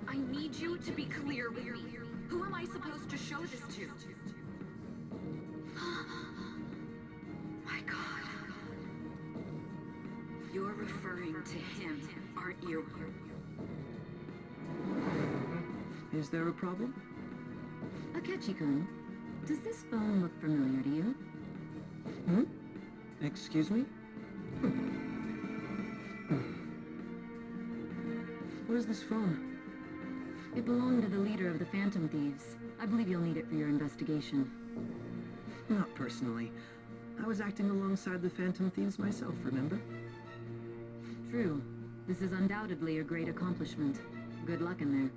I need you to be clear with me. Who am I supposed to show this to? My God. You're referring to him, aren't you? Is there a problem? Akechi-kun, does this phone look familiar to you? Hmm? Excuse me? What is this phone? It belonged to the leader of the Phantom Thieves. I believe you'll need it for your investigation. Not personally. I was acting alongside the Phantom Thieves myself, remember? True. This is undoubtedly a great accomplishment. Good luck in there.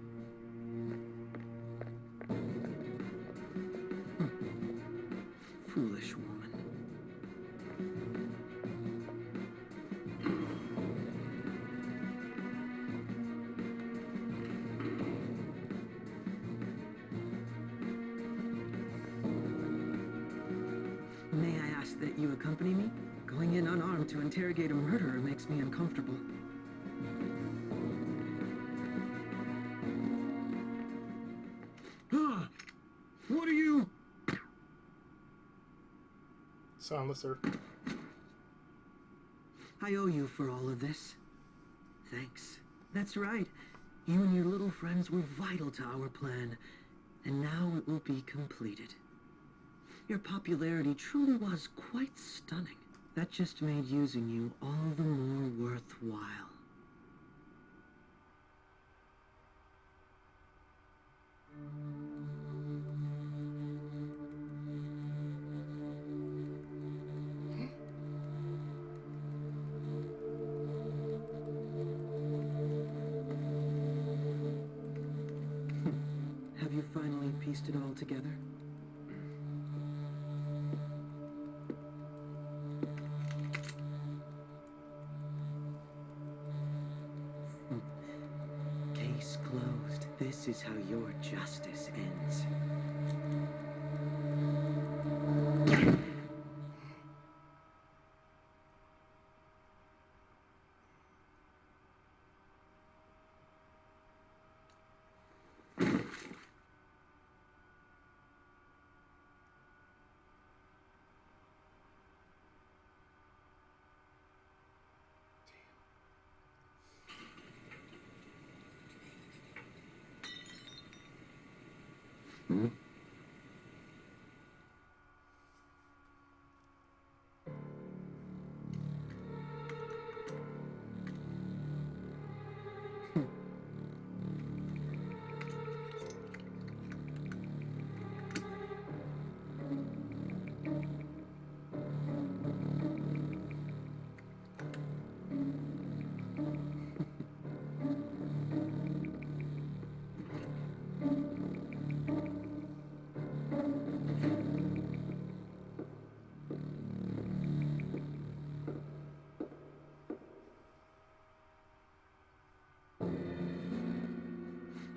Foolish woman. May I ask that you accompany me? Going in unarmed to interrogate a murderer makes me uncomfortable. What are you... Silencer. I owe you for all of this. Thanks. That's right. You and your little friends were vital to our plan, and now it will be completed. Your popularity truly was quite stunning. That just made using you all the more worthwhile. Have you finally pieced it all together? Case closed. This is how your justice ends.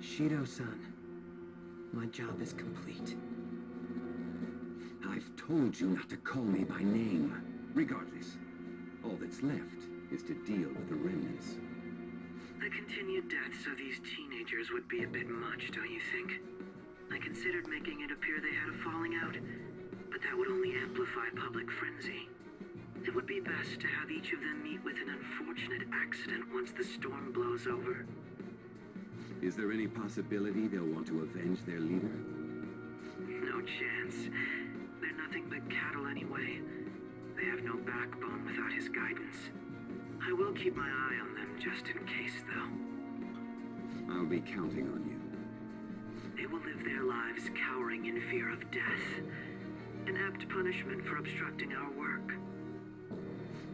Shido-san, my job is complete. I've told you not to call me by name. Regardless, all that's left is to deal with the remnants. The continued deaths of these teenagers would be a bit much, don't you think? I considered making it appear they had a falling out, but that would only amplify public frenzy. It would be best to have each of them meet with an unfortunate accident once the storm blows over. Is there any possibility they'll want to avenge their leader? No chance. They're nothing but cattle anyway. They have no backbone without his guidance. I will keep my eye on them just in case, though. I'll be counting on you. They will live their lives cowering in fear of death. An apt punishment for obstructing our work.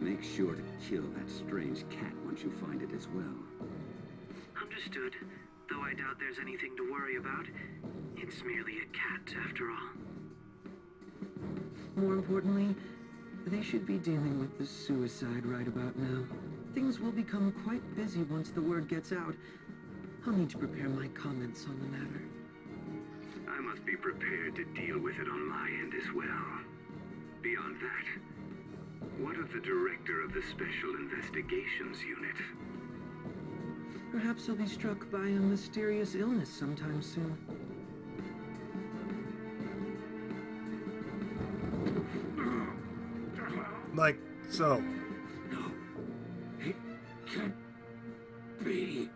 Make sure to kill that strange cat once you find it as well. Understood. Though I doubt there's anything to worry about. It's merely a cat, after all. More importantly, they should be dealing with the suicide right about now. Things will become quite busy once the word gets out. I'll need to prepare my comments on the matter. I must be prepared to deal with it on my end as well. Beyond that, what of the director of the Special Investigations Unit? Perhaps he'll be struck by a mysterious illness sometime soon. Like so. No, it can't be.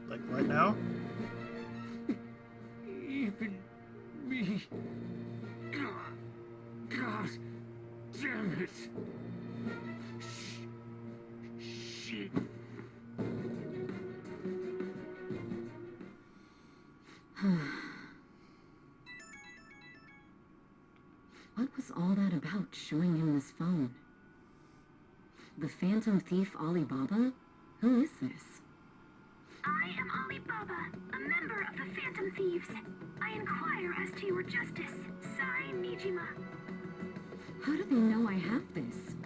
Like right now? Even me. God damn it. She... What was all that about, showing him this phone? The Phantom Thief Alibaba? Who is this? I am Alibaba, a member of the Phantom Thieves. I inquire as to your justice. Sai Nijima. How do they know I have this?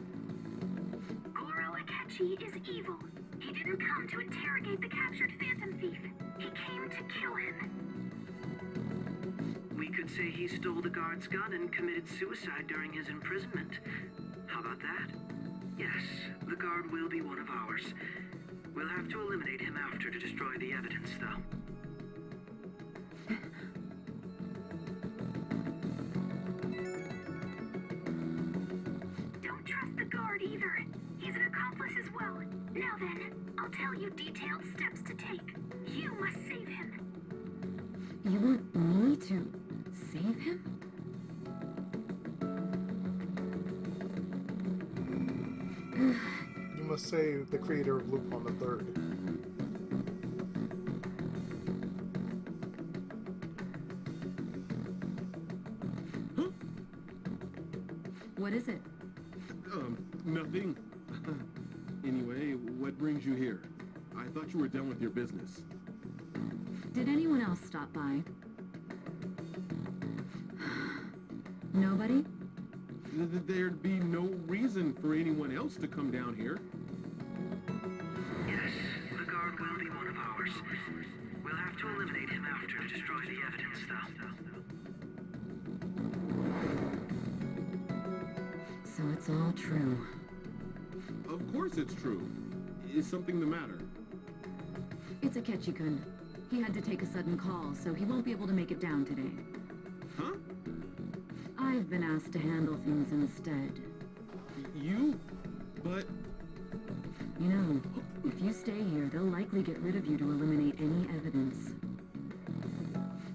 Goro Akechi is evil. He didn't come to interrogate the captured Phantom Thief. He came to kill him. We could say he stole the guard's gun and committed suicide during his imprisonment. How about that? Yes, the guard will be one of ours. We'll have to eliminate him after to destroy the evidence, though. Don't trust the guard either. He's an accomplice as well. Now then, I'll tell you detailed steps to take. You must save him. You want me to save him? You must save the creator of Lupin the Third. What is it? Nothing. Anyway, what brings you here? I thought you were done with your business. Did anyone else stop by? Nobody? There'd be no reason for anyone else to come down here. Yes, the guard will be one of ours. We'll have to eliminate him after to destroy the evidence, though. So it's all true. Of course it's true. Is something the matter? It's Akechi-kun. He had to take a sudden call, so he won't be able to make it down today. Huh? I've been asked to handle things instead. You? But... You know, if you stay here, they'll likely get rid of you to eliminate any evidence.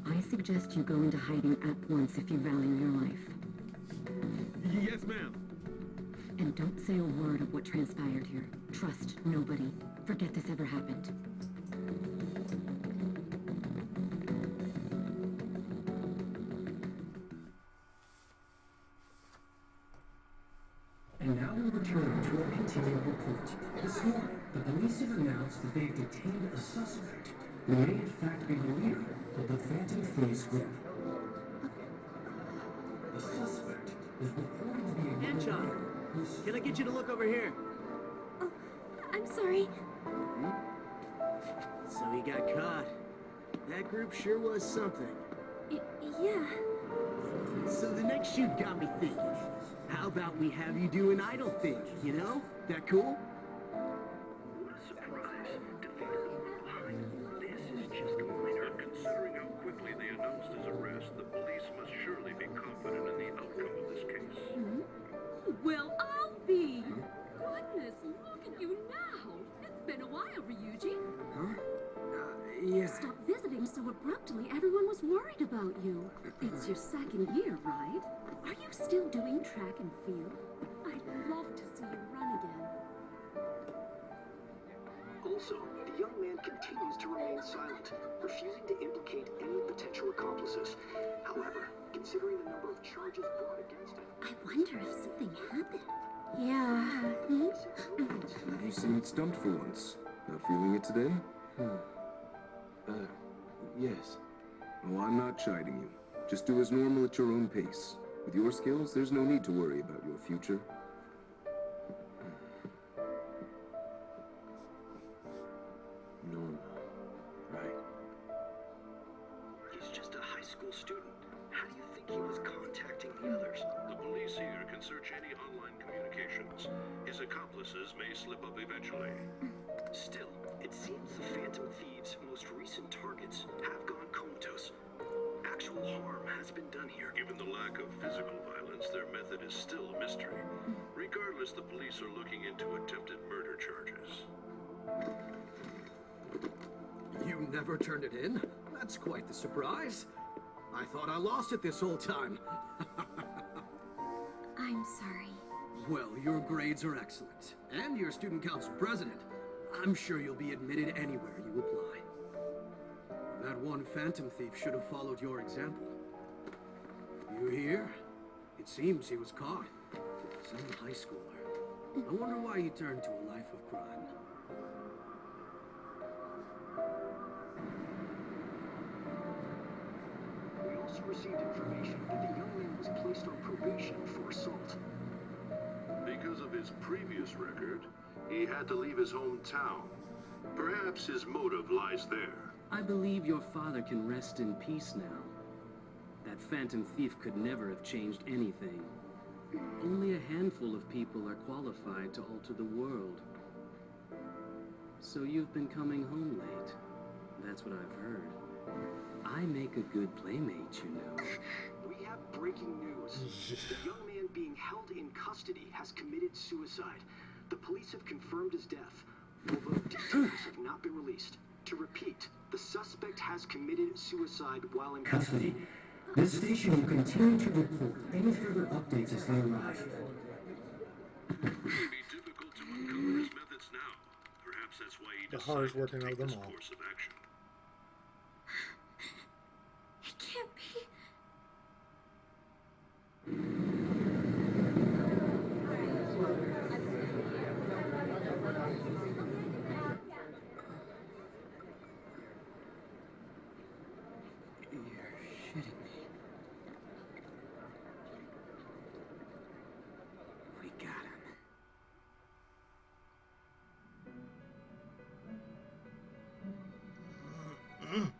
I suggest you go into hiding at once if you value your life. Yes, ma'am. And don't say a word of what transpired here. Trust nobody. Forget this ever happened. And now we return to our continuing report. This morning, the police have announced that they've detained a suspect who may in fact be the leader of the Phantom Thieves group. The suspect is reported to be a John, can I get you to look over here? Oh, I'm sorry. So he got caught. That group sure was something. Yeah. So the next shoot got me thinking. How about we have you do an idle thing, you know? That cool? What a surprise to feel behind. This is just minor. Considering how quickly they announced his arrest, the police must surely be confident in the outcome of this case. Well, I'll be. Goodness, look at you now. It's been a while, Ryuji. Huh? Yeah. Stop visiting so abruptly. Everyone was worried about you. It's your second year, right? Are you still doing track and field? I'd love to see you run again. Also, the young man continues to remain silent, refusing to implicate any potential accomplices. However, considering the number of charges brought against him... I wonder if something happened. Yeah. You seemed stumped for once. Not feeling it today? Yes. Oh, I'm not chiding you. Just do as normal at your own pace. With your skills, there's no need to worry about your future. Norma. Right. He's just a high school student. How do you think he was contacting the others? The police here can search any online communications. His accomplices may slip up eventually. Still, it seems the Phantom Thieves' most recent targets have gone comatose. Actual harm has been done here. Given the lack of physical violence, their method is still a mystery. Regardless, the police are looking into attempted murder charges. You never turned it in? That's quite the surprise. I thought I lost it this whole time. I'm sorry. Well, your grades are excellent. And you're student council president. I'm sure you'll be admitted anywhere you apply. That one Phantom Thief should have followed your example. You hear? It seems he was caught. Some high schooler. I wonder why he turned to a life of crime. We also received information that the young man was placed on probation for assault. Because of his previous record, he had to leave his hometown. Perhaps his motive lies there. I believe your father can rest in peace now. That Phantom Thief could never have changed anything. Only a handful of people are qualified to alter the world. So you've been coming home late. That's what I've heard. I make a good playmate, you know. We have breaking news. The young man being held in custody has committed suicide. The police have confirmed his death, although details have not been released. To repeat, the suspect has committed suicide while in Custody. This station will continue to report any further updates as they arrive. It may be difficult to uncover his methods now. Perhaps that's why he The horror's decided to working take on this them all. course of action. It can't be. You're shitting me. We got him.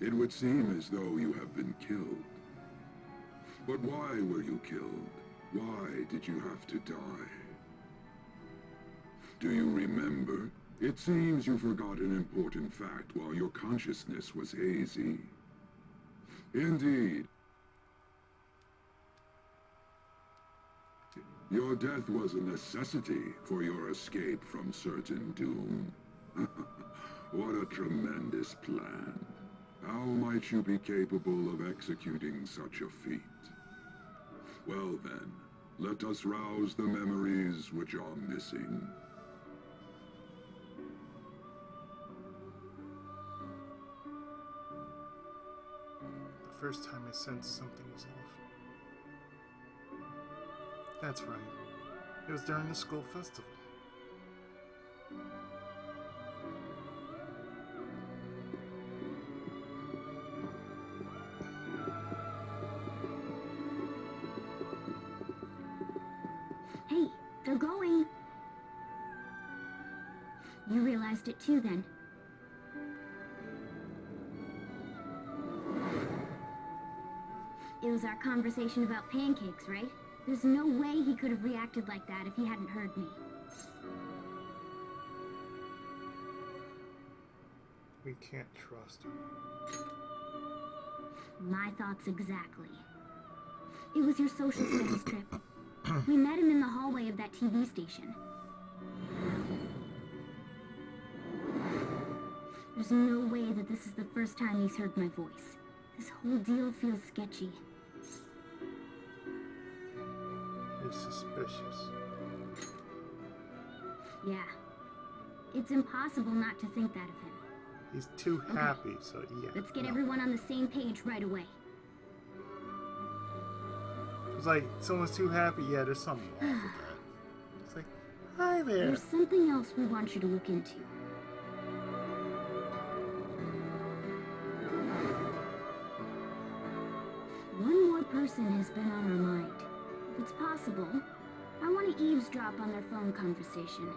It would seem as though you have been killed. But why were you killed? Why did you have to die? Do you remember? It seems you forgot an important fact while your consciousness was hazy. Indeed. Your death was a necessity for your escape from certain doom. What a tremendous plan. How might you be capable of executing such a feat? Well then, let us rouse the memories which are missing. The first time I sensed something was off. That's right. It was during the school festival. Hey, they're going. You realized it too, then. It was our conversation about pancakes, right? There's no way he could have reacted like that if he hadn't heard me. We can't trust him. My thoughts exactly. It was your social studies trip. We met him in the hallway of that TV station. There's no way that this is the first time he's heard my voice. This whole deal feels sketchy. He's suspicious. Yeah. It's impossible not to think that of him. He's too happy, so yeah. Let's get no. everyone on the same page right away. It's like, someone's too happy, yeah, there's something wrong with that. It's like, hi there. There's something else we want you to look into. One more person has been on our mind. If it's possible, I want to eavesdrop on their phone conversation.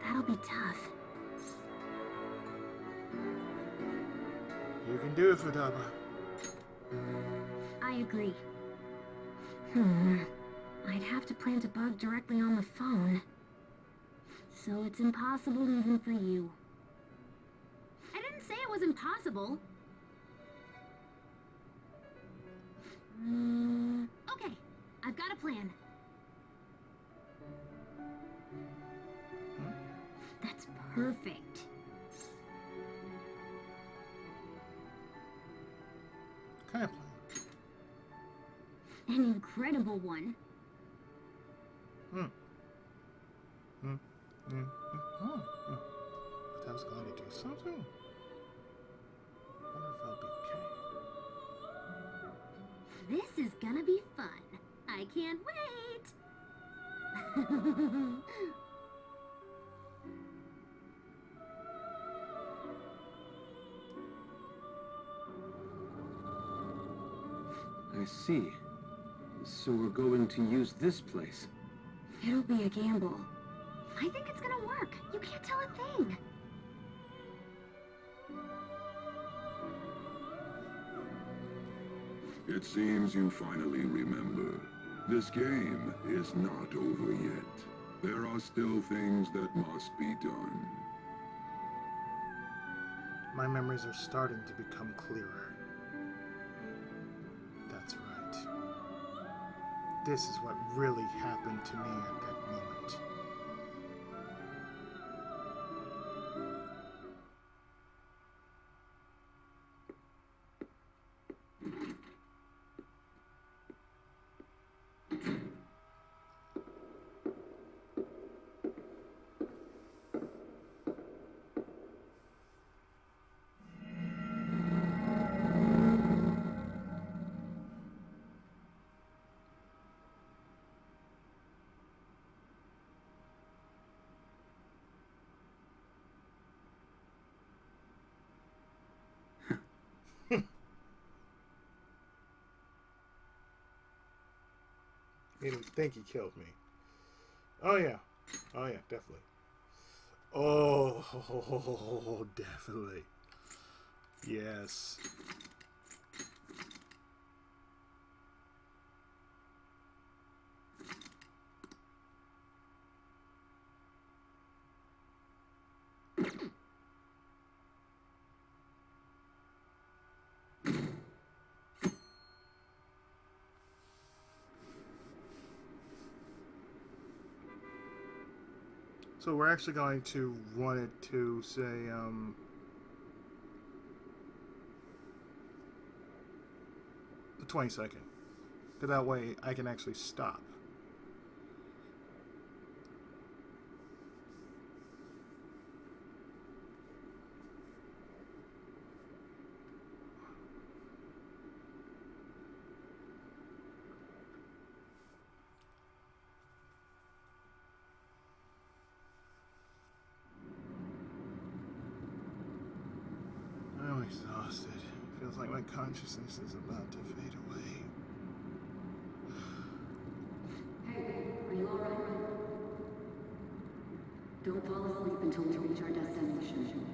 That'll be tough. You can do it, Futaba. I agree. I'd have to plant a bug directly on the phone. So it's impossible even for you. I didn't say it was impossible. Okay, I've got a plan. That's perfect. Kind of plan. An incredible one. But I was going to do something. I wonder if I'll be okay. This is gonna be fun. I can't wait. I see. So we're going to use this place. It'll be a gamble. I think it's gonna work. You can't tell a thing. It seems you finally remember. This game is not over yet. There are still things that must be done. My memories are starting to become clearer. That's right. This is what really happened to me at that moment. He didn't think he killed me. Oh yeah. Oh yeah, definitely. Oh, definitely. Yes. So we're actually going to run it to, say, the 22nd. Because that way I can actually stop. I'm exhausted. Feels like my consciousness is about to fade away. Hey, are you alright? Don't fall asleep until we reach our destination.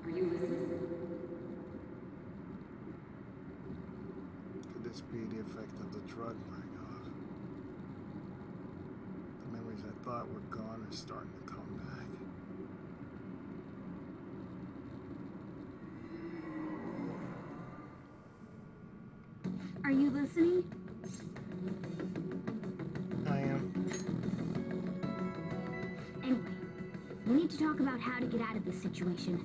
Are you listening? Could this be the effect of the drug wearing off? The memories I thought were gone are starting to come back. Are you listening? I am. Anyway, we need to talk about how to get out of this situation.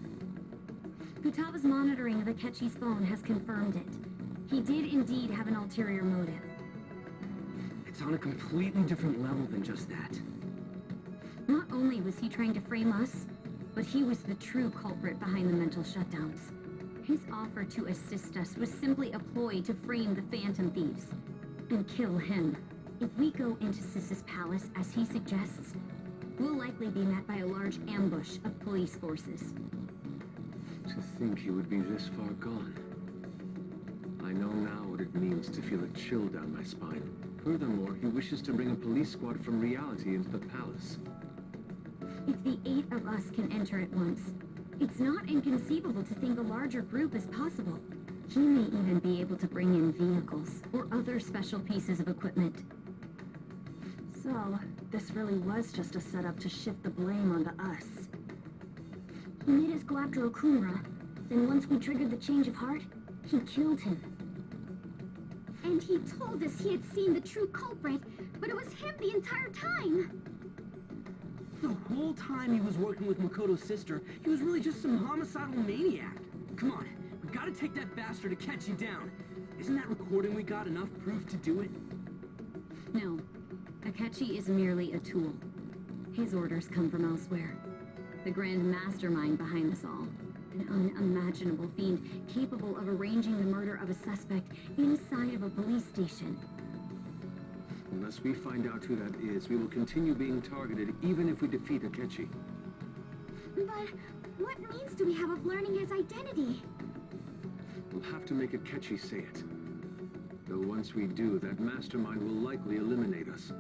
Futaga's monitoring of Akechi's phone has confirmed it. He did indeed have an ulterior motive. It's on a completely different level than just that. Not only was he trying to frame us, but he was the true culprit behind the mental shutdowns. His offer to assist us was simply a ploy to frame the Phantom Thieves and kill him. If we go into Sis's palace, as he suggests, we'll likely be met by a large ambush of police forces. To think he would be this far gone. I know now what it means to feel a chill down my spine. Furthermore, he wishes to bring a police squad from reality into the palace. If the 8 of us can enter at once, it's not inconceivable to think a larger group is possible. He may even be able to bring in vehicles or other special pieces of equipment. So, this really was just a setup to shift the blame onto us. He made us go after Okumura. Then once we triggered the change of heart, he killed him. And he told us he had seen the true culprit, but it was him the entire time. The whole time he was working with Makoto's sister, he was really just some homicidal maniac. Come on, we gotta take that bastard Akechi down. Isn't that recording we got enough proof to do it? No. Akechi is merely a tool. His orders come from elsewhere. The grand mastermind behind this all. An unimaginable fiend capable of arranging the murder of a suspect inside of a police station. Unless we find out who that is, we will continue being targeted even if we defeat Akechi. But what means do we have of learning his identity? We'll have to make Akechi say it. Though once we do, that mastermind will likely eliminate us.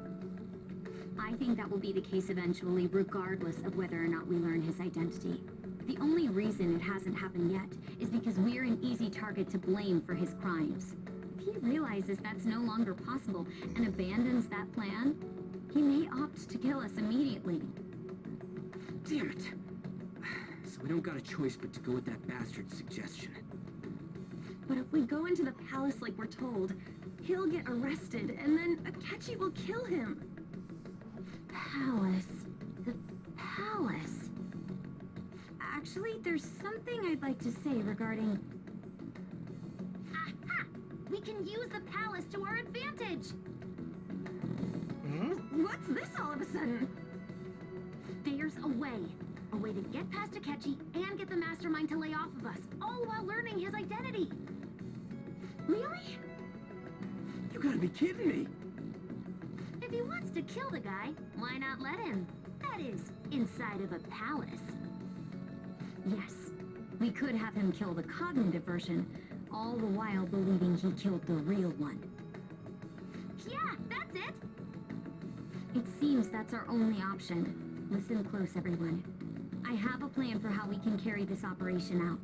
I think that will be the case eventually, regardless of whether or not we learn his identity. The only reason it hasn't happened yet is because we're an easy target to blame for his crimes. If he realizes that's no longer possible and abandons that plan, he may opt to kill us immediately. Damn it! So we don't got a choice but to go with that bastard's suggestion. But if we go into the palace like we're told, he'll get arrested and then Akechi will kill him. Palace. The palace. Actually, there's something I'd like to say regarding... Aha! We can use the palace to our advantage! What's this all of a sudden? There's a way. A way to get past Akechi and get the mastermind to lay off of us, all while learning his identity. Really? You gotta be kidding me! If he wants to kill the guy, why not let him? That is, inside of a palace. Yes. We could have him kill the cognitive version, all the while believing he killed the real one. Yeah, that's it! It seems that's our only option. Listen close, everyone. I have a plan for how we can carry this operation out.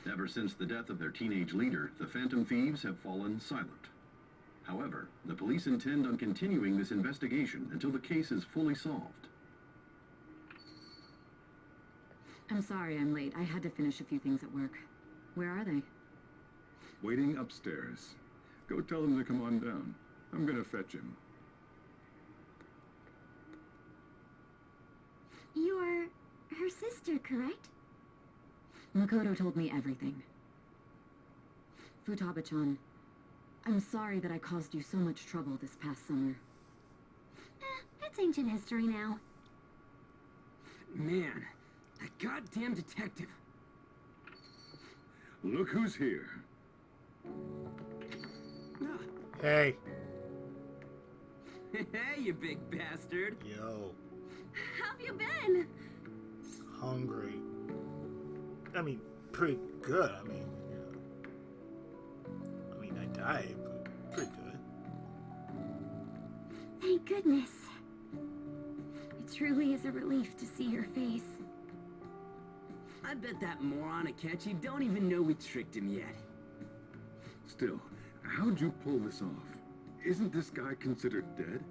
Ever since the death of their teenage leader, the Phantom Thieves have fallen silent. However, the police intend on continuing this investigation until the case is fully solved. I'm sorry I'm late. I had to finish a few things at work. Where are they? Waiting upstairs. Go tell them to come on down. I'm gonna fetch him. You're her sister, correct? Makoto told me everything. Futaba-chan, I'm sorry that I caused you so much trouble this past summer. It's ancient history now. Man, that goddamn detective. Look who's here. Hey. Hey, you big bastard. Yo. How've you been? Hungry. I mean, pretty good. I mean, I died, but pretty good. Thank goodness. It truly is a relief to see your face. I bet that moron Akechi don't even know we tricked him yet. Still, how'd you pull this off? Isn't this guy considered dead?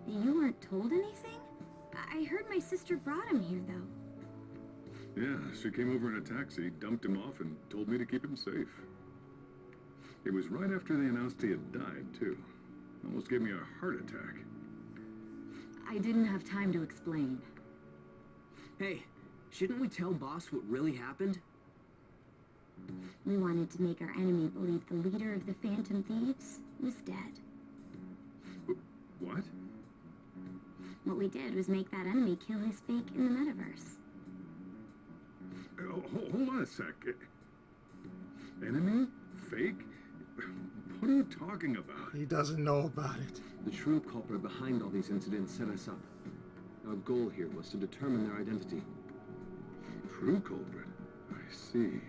You weren't told anything? I heard my sister brought him here, though. Yeah, she came over in a taxi, dumped him off, and told me to keep him safe. It was right after they announced he had died, too. Almost gave me a heart attack. I didn't have time to explain. Hey, shouldn't we tell boss what really happened? We wanted to make our enemy believe the leader of the Phantom Thieves was dead. What? What we did was make that enemy kill his fake in the metaverse. Hold on a sec. Enemy? Fake? What are you talking about? He doesn't know about it. The true culprit behind all these incidents set us up. Our goal here was to determine their identity. True culprit? I see.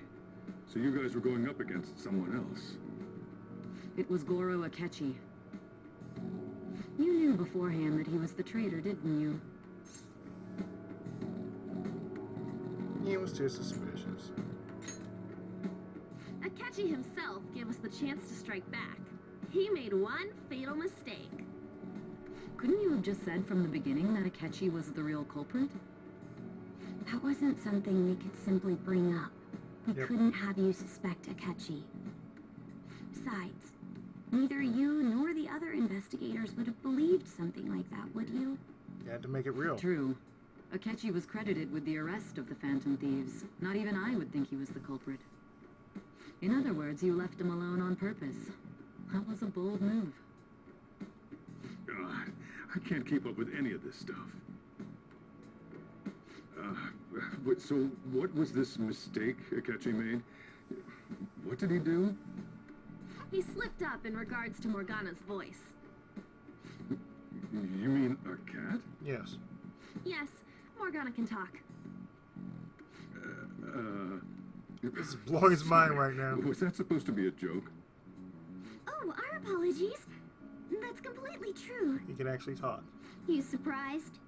So you guys were going up against someone else. It was Goro Akechi. You knew beforehand that he was the traitor, didn't you? He was too suspicious. Akechi himself gave us the chance to strike back. He made one fatal mistake. Couldn't you have just said from the beginning that Akechi was the real culprit? That wasn't something we could simply bring up. We couldn't have you suspect Akechi. Besides, neither you nor the other investigators would have believed something like that, would you? You had to make it real. True. Akechi was credited with the arrest of the Phantom Thieves. Not even I would think he was the culprit. In other words, you left him alone on purpose. That was a bold move. God, I can't keep up with any of this stuff. But so what was this mistake Akechi made? What did he do? He slipped up in regards to Morgana's voice. You mean a cat? Yes. Yes, Morgana can talk. This is blowing his mind right now. Was that supposed to be a joke? Oh, our apologies. That's completely true. He can actually talk. You surprised?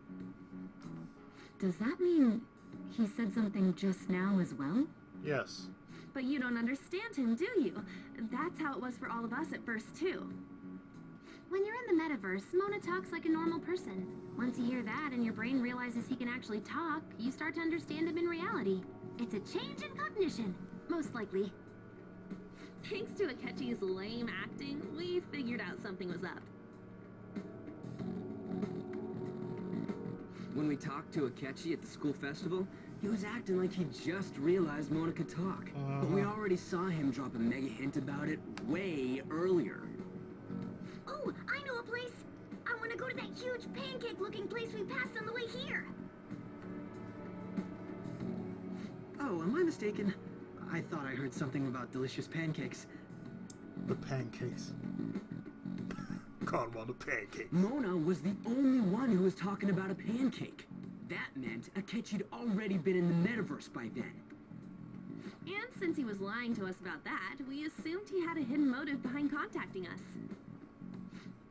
Does that mean he said something just now as well? Yes. But you don't understand him, do you? That's how it was for all of us at first, too. When you're in the metaverse, Mona talks like a normal person. Once you hear that and your brain realizes he can actually talk, you start to understand him in reality. It's a change in cognition, most likely. Thanks to Akechi's lame acting, we figured out something was up. When we talked to Akechi at the school festival, he was acting like he just realized Mona could talk. But we already saw him drop a mega hint about it way earlier. Oh, I know a place! I want to go to that huge pancake-looking place we passed on the way here! Oh, am I mistaken? I thought I heard something about delicious pancakes. The pancakes. Call him on the pancakes. Mona was the only one who was talking about a pancake. That meant Akechi'd already been in the metaverse by then. And since he was lying to us about that, we assumed he had a hidden motive behind contacting us.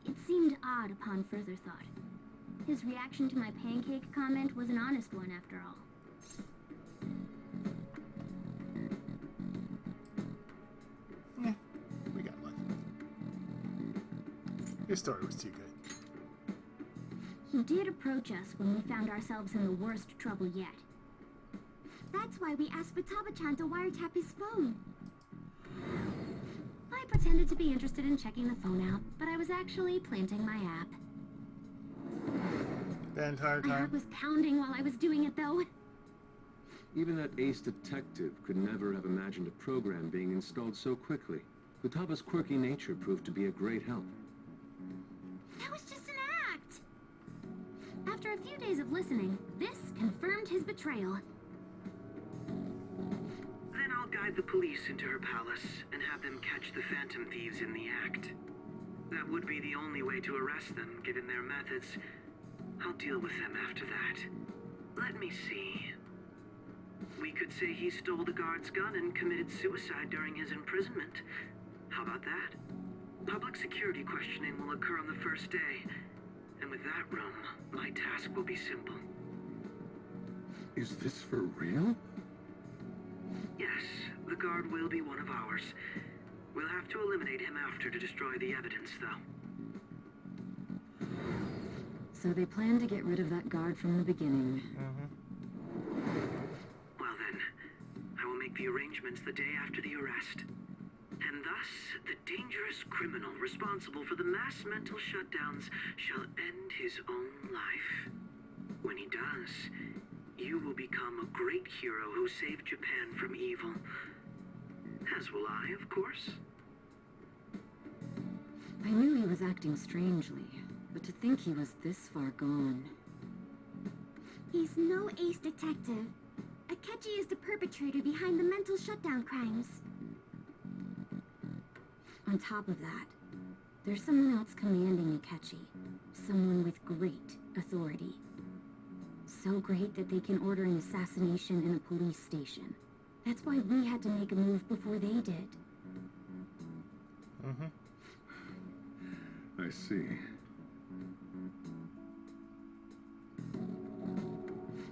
It seemed odd upon further thought. His reaction to my pancake comment was an honest one, after all. We got lucky. His story was too good. He did approach us when we found ourselves in the worst trouble yet. That's why we asked Futaba-chan to wiretap his phone. I pretended to be interested in checking the phone out, but I was actually planting my app. The entire My time? heart was pounding while I was doing it, though. Even that ace detective could never have imagined a program being installed so quickly. Futaba's quirky nature proved to be a great help. That was just an act! After a few days of listening, this confirmed his betrayal. Then I'll guide the police into her palace and have them catch the Phantom Thieves in the act. That would be the only way to arrest them, given their methods. I'll deal with them after that. Let me see. We could say he stole the guard's gun and committed suicide during his imprisonment. How about that? Public security questioning will occur on the first day. And with that room, my task will be simple. Is this for real? Yes, the guard will be one of ours. We'll have to eliminate him after to destroy the evidence, though. So they plan to get rid of that guard from the beginning. Well then, I will make the arrangements the day after the arrest. And thus, the dangerous criminal responsible for the mass mental shutdowns shall end his own life. When he does, you will become a great hero who saved Japan from evil. As will I, of course. I knew he was acting strangely, but to think he was this far gone. He's no ace detective. Akechi is the perpetrator behind the mental shutdown crimes. On top of that, there's someone else commanding Akechi. Someone with great authority. So great that they can order an assassination in a police station. That's why we had to make a move before they did. I see.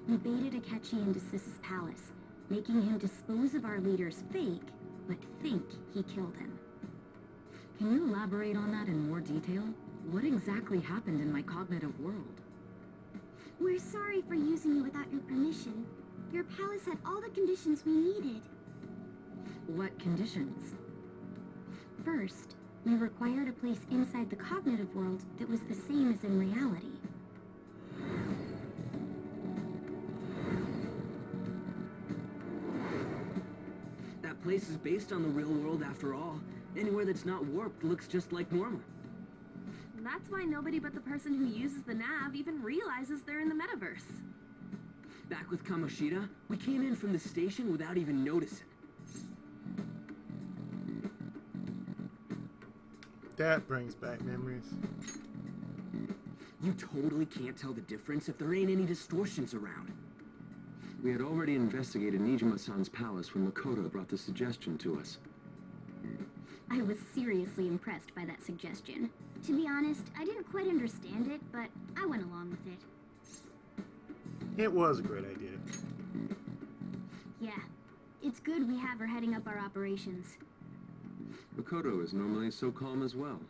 We baited Akechi into Sis's palace, making him dispose of our leader's fake, but think he killed him. Can you elaborate on that in more detail? What exactly happened in my cognitive world? We're sorry for using you without your permission. Your palace had all the conditions we needed. What conditions? First, we required a place inside the cognitive world that was the same as in reality. That place is based on the real world after all. Anywhere that's not warped looks just like normal. That's why nobody but the person who uses the nav even realizes they're in the metaverse. Back with Kamoshida, we came in from the station without even noticing. That brings back memories. You totally can't tell the difference if there ain't any distortions around. We had already investigated Nijima-san's palace when Makoto brought the suggestion to us. I was seriously impressed by that suggestion. To be honest, I didn't quite understand it, but I went along with it. It was a great idea. Yeah, it's good we have her heading up our operations. Makoto is normally so calm as well,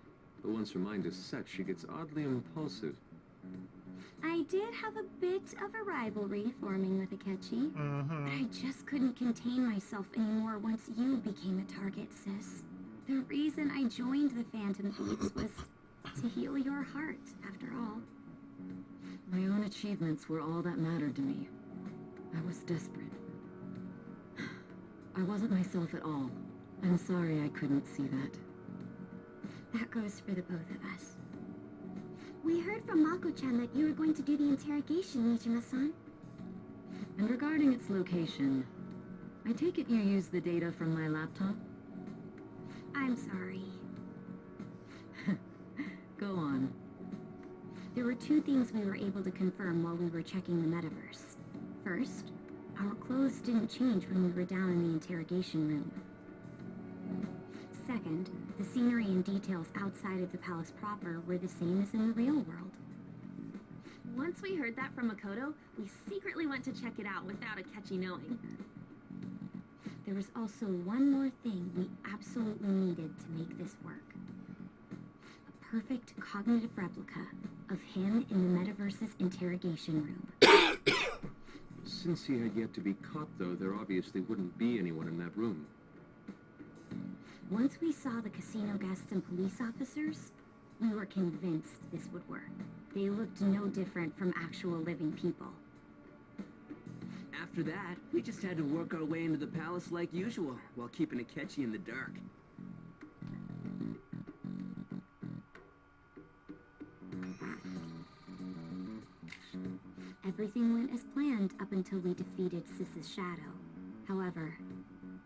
but once her mind is set, she gets oddly impulsive. I did have a bit of a rivalry forming with Akechi, but I just couldn't contain myself anymore once you became a target, sis. The reason I joined the Phantom Thieves was to heal your heart, after all. My own achievements were all that mattered to me. I was desperate. I wasn't myself at all. I'm sorry I couldn't see that. That goes for the both of us. We heard from Mako-chan that you were going to do the interrogation, Nijima-san. And regarding its location, I take it you used the data from my laptop? I'm sorry. Go on. There were two things we were able to confirm while we were checking the metaverse. First, our clothes didn't change when we were down in the interrogation room. Second, the scenery and details outside of the palace proper were the same as in the real world. Once we heard that from Makoto, we secretly went to check it out without Akechi knowing. There was also one more thing we absolutely needed to make this work. A perfect cognitive replica of him in the metaverse's interrogation room. Since he had yet to be caught, though, there obviously wouldn't be anyone in that room. Once we saw the casino guests and police officers, we were convinced this would work. They looked no different from actual living people. After that, we just had to work our way into the palace like usual, while keeping Akechi in the dark. Everything went as planned up until we defeated Sis's shadow. However,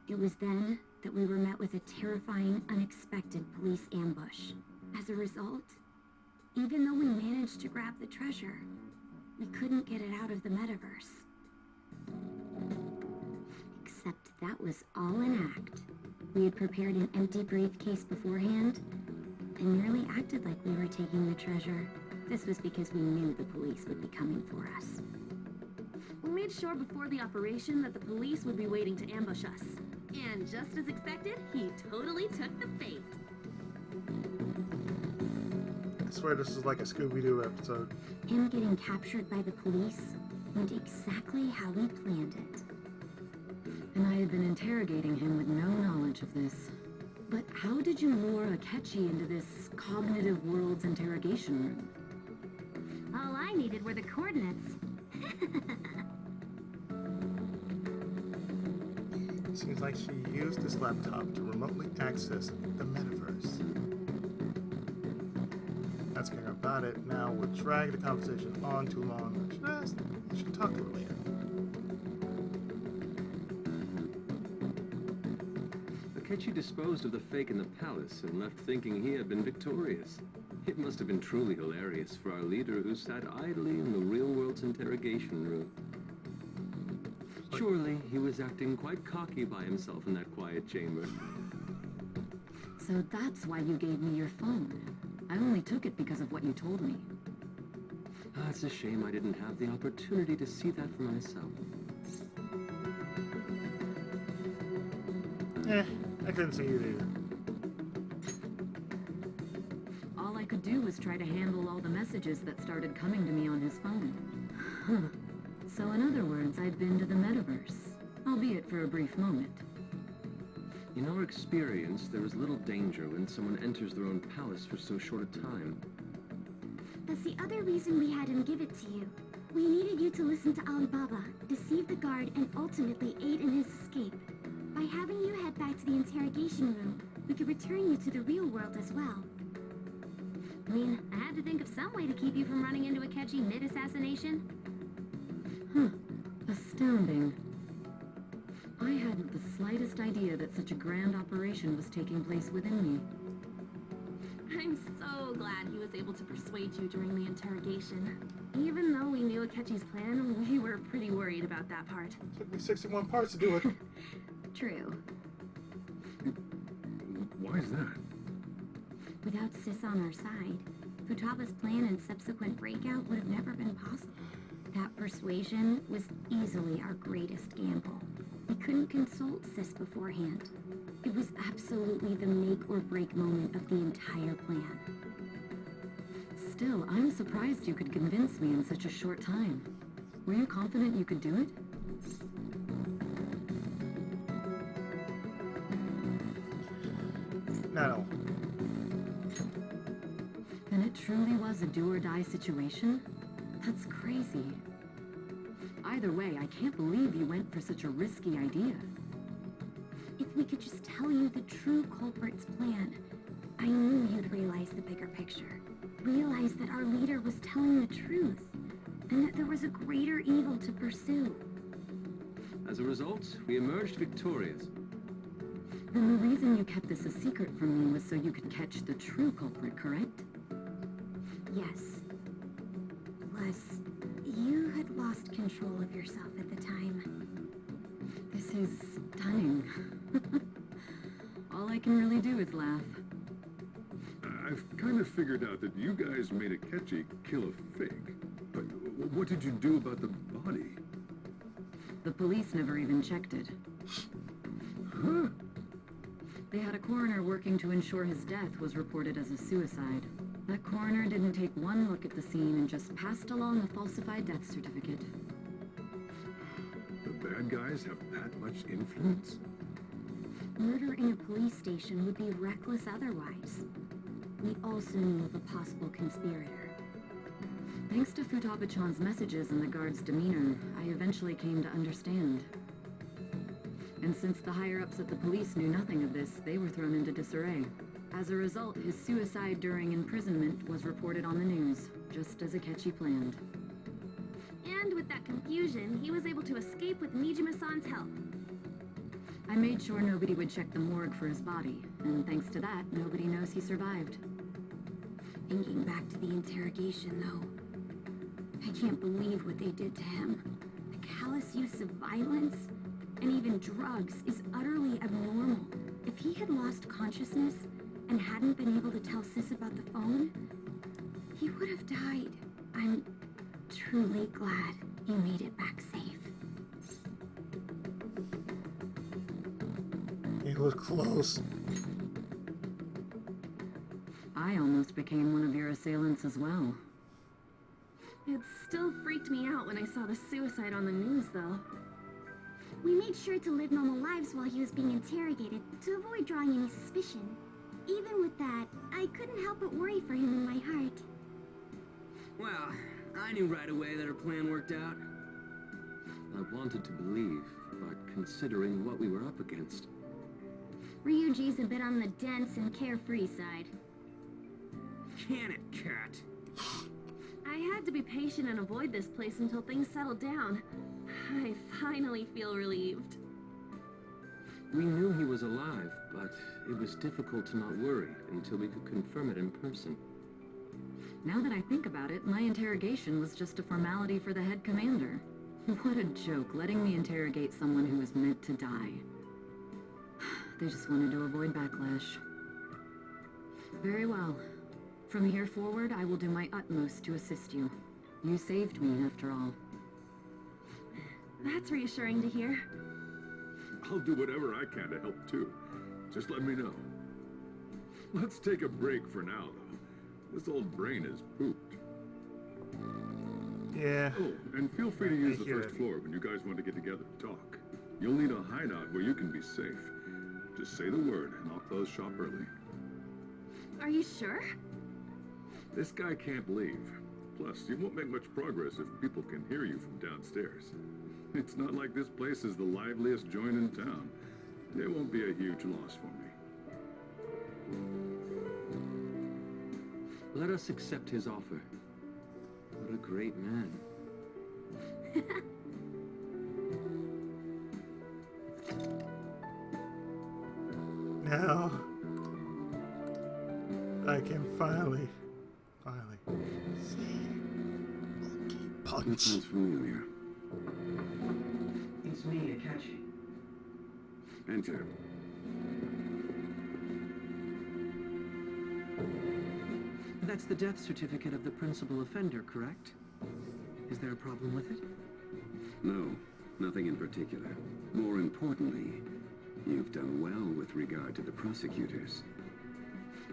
it was then that we were met with a terrifying, unexpected police ambush. As a result, even though we managed to grab the treasure, we couldn't get it out of the metaverse. Except that was all an act. We had prepared an empty briefcase beforehand and merely acted like we were taking the treasure. This was because we knew the police would be coming for us. We made sure before the operation that the police would be waiting to ambush us. And just as expected, he totally took the bait. I swear this is like a Scooby-Doo episode. Him getting captured by the police went exactly how we planned it. And I had been interrogating him with no knowledge of this. But how did you lure Akechi into this cognitive world's interrogation room? All I needed were the coordinates. Seems like she used this laptop to remotely access the metaverse. That's getting about it. Now we'll drag the conversation on too long. I should talk to her later. Akechi disposed of the fake in the palace and left thinking he had been victorious. It must have been truly hilarious for our leader who sat idly in the real world's interrogation room. Surely he was acting quite cocky by himself in that quiet chamber. So that's why you gave me your phone. I only took it because of what you told me. Ah, it's a shame I didn't have the opportunity to see that for myself. I couldn't see it either. All I could do was try to handle all the messages that started coming to me on his phone. So in other words, I'd been to the metaverse, albeit for a brief moment. In our experience, there is little danger when someone enters their own palace for so short a time. That's the other reason we had him give it to you. We needed you to listen to Alibaba, deceive the guard, and ultimately aid in his escape. By having you head back to the interrogation room, we could return you to the real world as well. I mean, I had to think of some way to keep you from running into Akechi mid-assassination. Astounding. I hadn't the slightest idea that such a grand operation was taking place within me. I'm so glad he was able to persuade you during the interrogation. Even though we knew Akechi's plan, we were pretty worried about that part. Took me 61 parts to do it. True. Why Why is that? Without Sis on our side, Futaba's plan and subsequent breakout would have never been possible. That persuasion was easily our greatest gamble. We couldn't consult Sis beforehand. It was absolutely the make or break moment of the entire plan. Still, I'm surprised you could convince me in such a short time. Were you confident you could do it? No. Then it truly was a do-or-die situation? That's crazy. Either way, I can't believe you went for such a risky idea. If we could just tell you the true culprit's plan, I knew you'd realize the bigger picture. Realize that our leader was telling the truth, and that there was a greater evil to pursue. As a result, we emerged victorious. Then the reason you kept this a secret from me was so you could catch the true culprit, correct? Yes. Plus, you had lost control of yourself at the time. This is stunning. All I can really do is laugh. I've kind of figured out that you guys made Akechi kill a fake. But what did you do about the body? The police never even checked it. Huh? They had a coroner working to ensure his death was reported as a suicide. That coroner didn't take one look at the scene and just passed along a falsified death certificate. The bad guys have that much influence? Murder in a police station would be reckless otherwise. We also knew of a possible conspirator. Thanks to Futaba-chan's messages and the guard's demeanor, I eventually came to understand. And since the higher-ups at the police knew nothing of this, they were thrown into disarray. As a result, his suicide during imprisonment was reported on the news, just as Akechi planned. And with that confusion, he was able to escape with Nijima-san's help. I made sure nobody would check the morgue for his body, and thanks to that, nobody knows he survived. Thinking back to the interrogation, though, I can't believe what they did to him. The callous use of violence, and even drugs, is utterly abnormal. If he had lost consciousness, and hadn't been able to tell Sis about the phone, he would have died. I'm truly glad he made it back safe. It was close. I almost became one of your assailants as well. It still freaked me out when I saw the suicide on the news, though. We made sure to live normal lives while he was being interrogated, to avoid drawing any suspicion. Even with that, I couldn't help but worry for him in my heart. Well, I knew right away that her plan worked out. I wanted to believe, but considering what we were up against... Ryuji's a bit on the dense and carefree side. Can it, cat? I had to be patient and avoid this place until things settled down. I finally feel relieved. We knew he was alive, but it was difficult to not worry until we could confirm it in person. Now that I think about it, my interrogation was just a formality for the head commander. What a joke, letting me interrogate someone who was meant to die. They just wanted to avoid backlash. Very well. From here forward, I will do my utmost to assist you. You saved me, after all. That's reassuring to hear. I'll do whatever I can to help too. Just let me know. Let's take a break for now, though. This old brain is pooped. Yeah. Oh, and feel free to use the first floor when you guys want to get together and talk. You'll need a hideout where you can be safe. Just say the word, and I'll close shop early. Are you sure? This guy can't leave. Plus, you won't make much progress if people can hear you from downstairs. It's not like this place is the liveliest joint in town. It won't be a huge loss for me. Let us accept his offer. What a great man. Now, I can finally see Monkey Punch. That sounds familiar. It's me, Akechi. Enter. That's the death certificate of the principal offender, correct? Is there a problem with it? No, nothing in particular. More importantly, you've done well with regard to the prosecutors.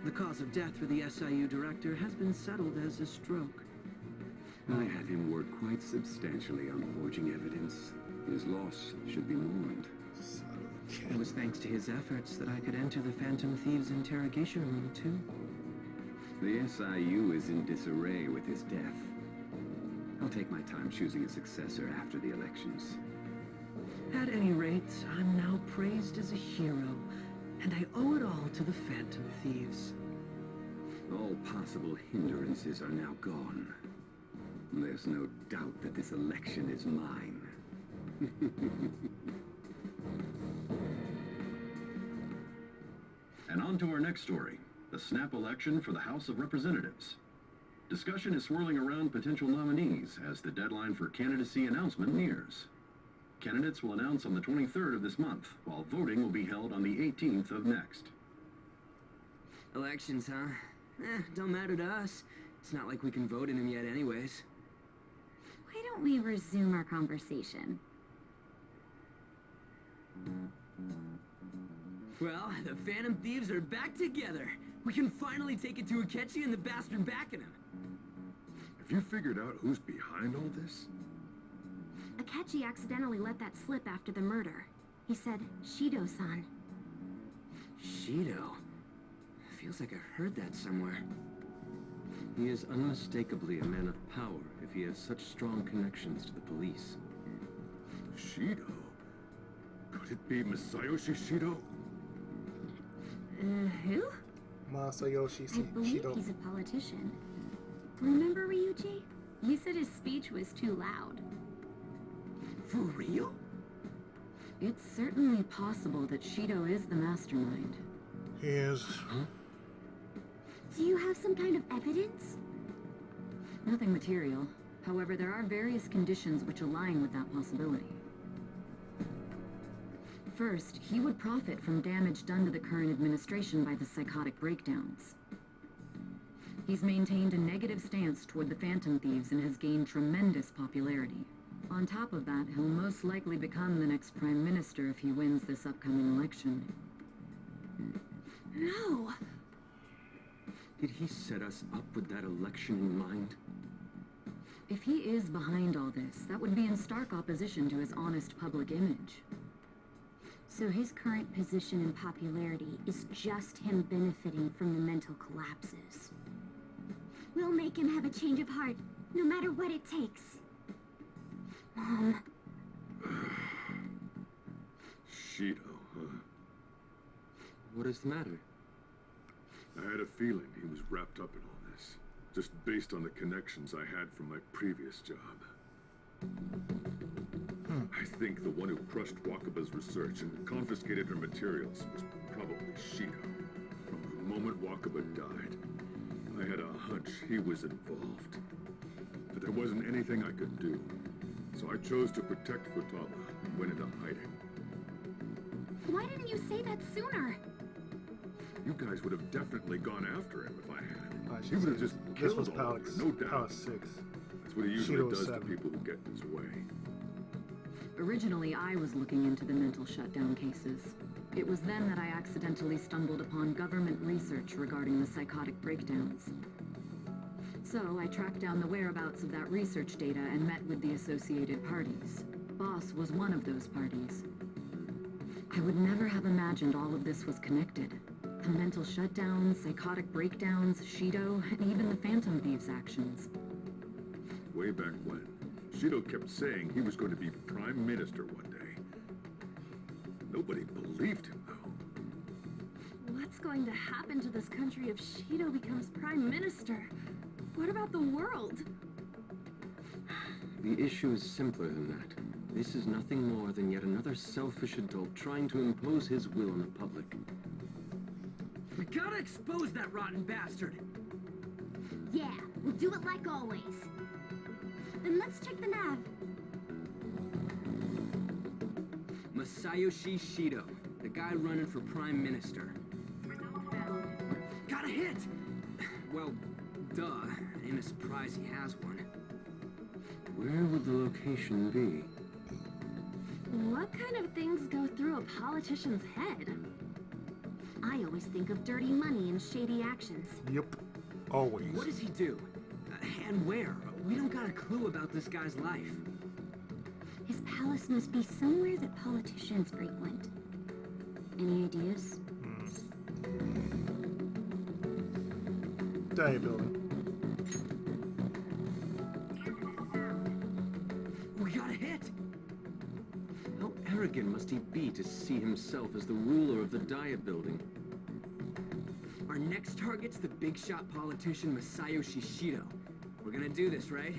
The cause of death for the SIU director has been settled as a stroke. I had him work quite substantially on forging evidence. His loss should be mourned. It was thanks to his efforts that I could enter the Phantom Thieves' interrogation room, too. The SIU is in disarray with his death. I'll take my time choosing a successor after the elections. At any rate, I'm now praised as a hero, and I owe it all to the Phantom Thieves. All possible hindrances are now gone. There's no doubt that this election is mine. And on to our next story, the snap election for the House of Representatives. Discussion is swirling around potential nominees as the deadline for candidacy announcement nears. Candidates will announce on the 23rd of this month, while voting will be held on the 18th of next. Elections, huh? Don't matter to us. It's not like we can vote in them yet anyways. Why don't we resume our conversation? Well, the Phantom Thieves are back together. We can finally take it to Akechi and the bastard backing him. Have you figured out who's behind all this? Akechi accidentally let that slip after the murder. He said, Shido-san. Shido? Feels like I heard that somewhere. He is unmistakably a man of power if he has such strong connections to the police. Shido? Could it be Masayoshi Shido? Who? Masayoshi I believe Shido. he's a politician. Remember, Ryuji? You said his speech was too loud. For real? It's certainly possible that Shido is the mastermind. He is. Do you have some kind of evidence? Nothing material. However, there are various conditions which align with that possibility. First, he would profit from damage done to the current administration by the psychotic breakdowns. He's maintained a negative stance toward the Phantom Thieves and has gained tremendous popularity. On top of that, he'll most likely become the next Prime Minister if he wins this upcoming election. No! Did he set us up with that election in mind? If he is behind all this, that would be in stark opposition to his honest public image. So his current position and popularity is just him benefiting from the mental collapses. We'll make him have a change of heart, no matter what it takes. Mom. Shido, huh? What is the matter? I had a feeling he was wrapped up in all this, just based on the connections I had from my previous job. I think the one who crushed Wakaba's research and confiscated her materials was probably Shido. From the moment Wakaba died, I had a hunch he was involved. But there wasn't anything I could do, so I chose to protect Futaba and went into hiding. Why didn't you say that sooner? You guys would have definitely gone after him if I had. She He would have just this killed was all of Palace, you, no doubt. Palace 6. That's what he usually Shido was does to 7. people who get in his way. Originally, I was looking into the mental shutdown cases. It was then that I accidentally stumbled upon government research regarding the psychotic breakdowns. So I tracked down the whereabouts of that research data and met with the associated parties. Boss was one of those parties. I would never have imagined all of this was connected. The mental shutdowns, psychotic breakdowns, Shido, and even the Phantom Thieves' actions. Way back when, Shido kept saying he was going to be Prime Minister one day. Nobody believed him, though. What's going to happen to this country if Shido becomes Prime Minister? What about the world? The issue is simpler than that. This is nothing more than yet another selfish adult trying to impose his will on the public. We gotta expose that rotten bastard! Yeah, we'll do it like always. Then let's check the nav. Masayoshi Shido, the guy running for Prime Minister. Got a hit! Well, Duh. Ain't a surprise he has one. Where would the location be? What kind of things go through a politician's head? I always think of dirty money and shady actions. Yep. Always. What does he do? And where? We don't got a clue about this guy's life. His palace must be somewhere that politicians frequent. Any ideas? Diet building. We got a hit! How arrogant must he be to see himself as the ruler of the Diet Building? Our next target's the big shot politician Masayoshi Shido. We're gonna do this, right?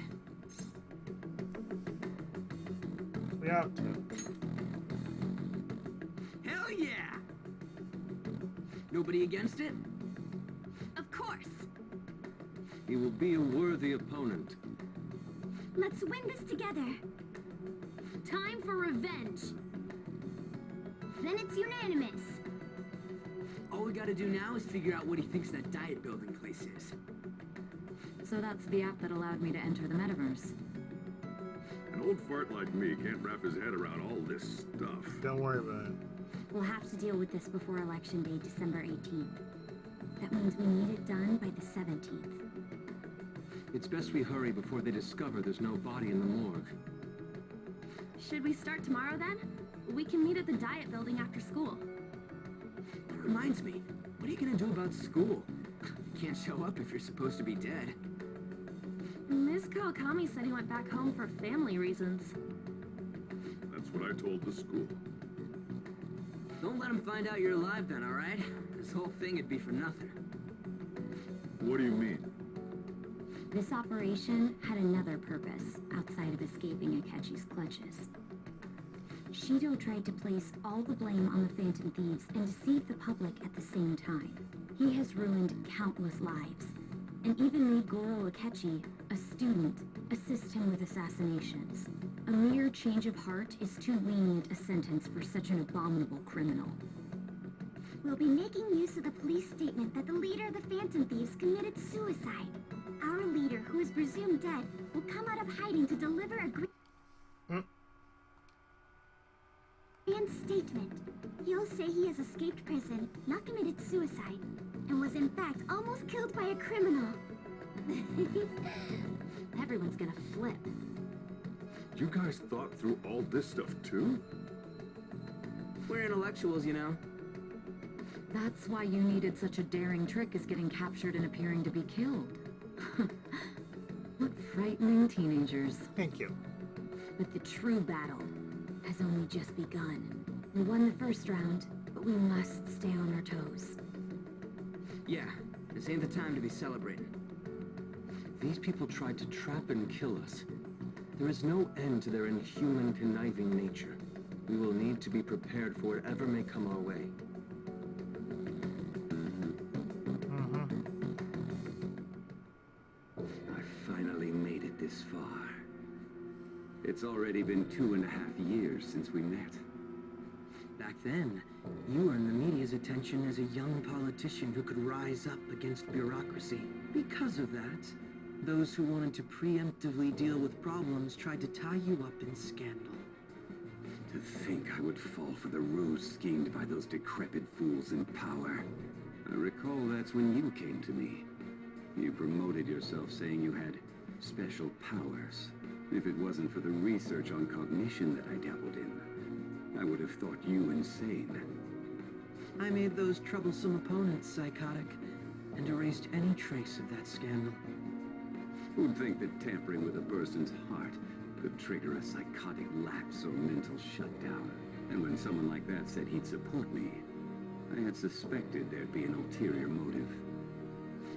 We have to. Hell yeah! Nobody against it? Of course! He will be a worthy opponent. Let's win this together. Time for revenge! Then it's unanimous. All we gotta do now is figure out what he thinks that Diet Building place is. So that's the app that allowed me to enter the metaverse. An old fart like me can't wrap his head around all this stuff. Don't worry about it. We'll have to deal with this before Election Day, December 18th. That means we need it done by the 17th. It's best we hurry before they discover there's no body in the morgue. Should we start tomorrow then? We can meet at the Diet Building after school. That reminds me, what are you gonna do about school? You can't show up if you're supposed to be dead. Miss Kawakami said he went back home for family reasons. That's what I told the school. Don't let him find out you're alive then, alright? This whole thing would be for nothing. What do you mean? This operation had another purpose outside of escaping Akechi's clutches. Shido tried to place all the blame on the Phantom Thieves and deceive the public at the same time. He has ruined countless lives, and even made Goro Akechi, a student, assist him with assassinations. A mere change of heart is too lenient a sentence for such an abominable criminal. We'll be making use of the police statement that the leader of the Phantom Thieves committed suicide. Our leader, who is presumed dead, will come out of hiding to deliver a grand statement. He'll say he has escaped prison, not committed suicide, and was in fact almost killed by a criminal. Everyone's gonna flip. You guys thought through all this stuff too? We're intellectuals, you know. That's why you needed such a daring trick as getting captured and appearing to be killed. What frightening teenagers. Thank you. But the true battle has only just begun. We won the first round, but we must stay on our toes. Yeah, this ain't the time to be celebrating. These people tried to trap and kill us. There is no end to their inhuman, conniving nature. We will need to be prepared for whatever may come our way. I finally made it this far. It's already been 2.5 years since we met. Back then, you earned the media's attention as a young politician who could rise up against bureaucracy. Because of that, those who wanted to preemptively deal with problems tried to tie you up in scandal. To think I would fall for the ruse schemed by those decrepit fools in power. I recall that's when you came to me. You promoted yourself saying you had special powers. If it wasn't for the research on cognition that I dabbled in, I would have thought you insane. I made those troublesome opponents psychotic, and erased any trace of that scandal. Who'd think that tampering with a person's heart could trigger a psychotic lapse or mental shutdown? And when someone like that said he'd support me, I had suspected there'd be an ulterior motive.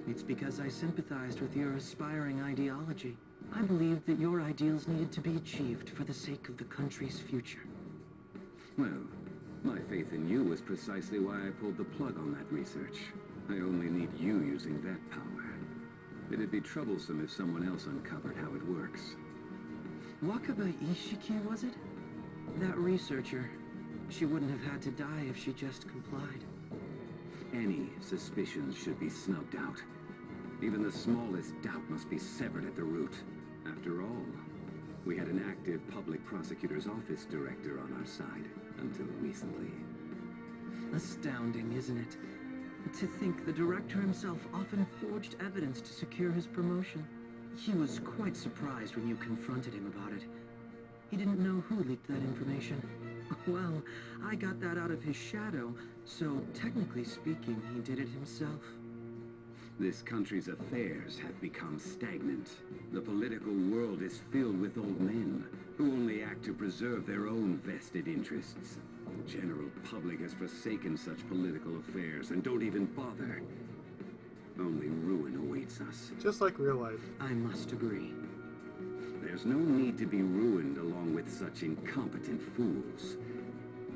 It's because I sympathized with your aspiring ideology. I believed that your ideals needed to be achieved for the sake of the country's future. Well, my faith in you was precisely why I pulled the plug on that research. I only need you using that power. It'd be troublesome if someone else uncovered how it works. Wakaba Ishiki, was it? That researcher. She wouldn't have had to die if she just complied. Any suspicions should be snubbed out. Even the smallest doubt must be severed at the root. After all, we had an active public prosecutor's office director on our side until recently. Astounding, isn't it? To think the director himself often forged evidence to secure his promotion. He was quite surprised when you confronted him about it. He didn't know who leaked that information. Well, I got that out of his shadow, so technically speaking, he did it himself. This country's affairs have become stagnant. The political world is filled with old men who only act to preserve their own vested interests. The general public has forsaken such political affairs and don't even bother. Only ruin awaits us. Just like real life. I must agree. There's no need to be ruined along with such incompetent fools.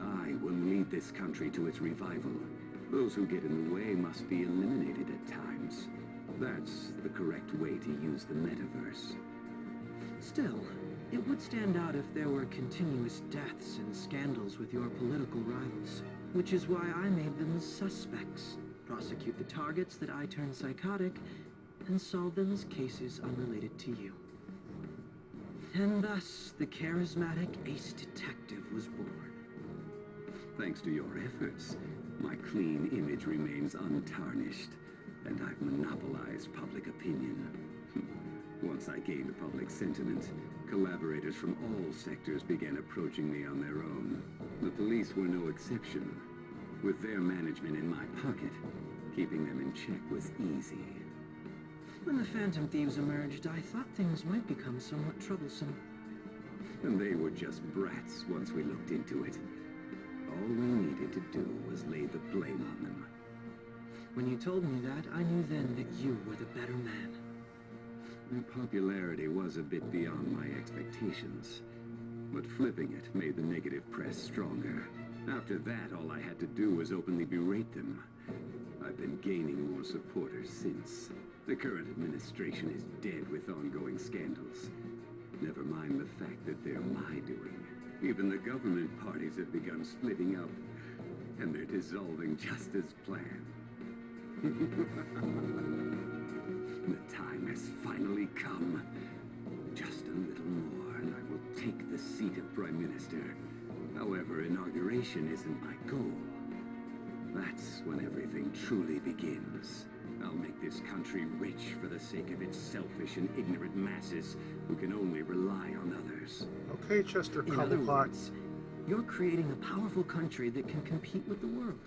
I will lead this country to its revival. Those who get in the way must be eliminated at times. That's the correct way to use the metaverse. Still, it would stand out if there were continuous deaths and scandals with your political rivals, which is why I made them suspects. Prosecute the targets that I turn psychotic, and solve them as cases unrelated to you. And thus, the charismatic ace detective was born. Thanks to your efforts, my clean image remains untarnished, and I've monopolized public opinion. Once I gained public sentiment, collaborators from all sectors began approaching me on their own. The police were no exception. With their management in my pocket, keeping them in check was easy. When the Phantom Thieves emerged, I thought things might become somewhat troublesome. And they were just brats once we looked into it. All we needed to do was lay the blame on them. When you told me that, I knew then that you were the better man. Their popularity was a bit beyond my expectations, but flipping it made the negative press stronger. After that, all I had to do was openly berate them. I've been gaining more supporters since. The current administration is dead with ongoing scandals. Never mind the fact that they're my doing. Even the government parties have begun splitting up, and they're dissolving just as planned. The time has finally come. Just a little more, and I will take the seat of Prime Minister. However, inauguration isn't my goal. That's when everything truly begins. I'll make this country rich for the sake of its selfish and ignorant masses who can only rely on others. Okay, Chester In other Cobblepot. words, you're creating a powerful country that can compete with the world.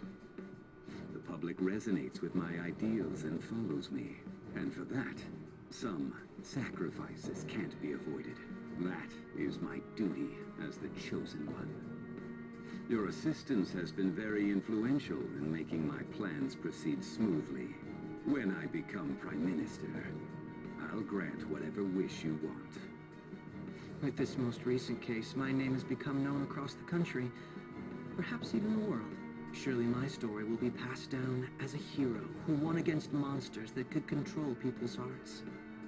The public resonates with my ideals and follows me. And for that, some sacrifices can't be avoided. That is my duty as the chosen one. Your assistance has been very influential in making my plans proceed smoothly. When I become Prime Minister, I'll grant whatever wish you want. With this most recent case, my name has become known across the country, perhaps even the world. Surely my story will be passed down as a hero who won against monsters that could control people's hearts.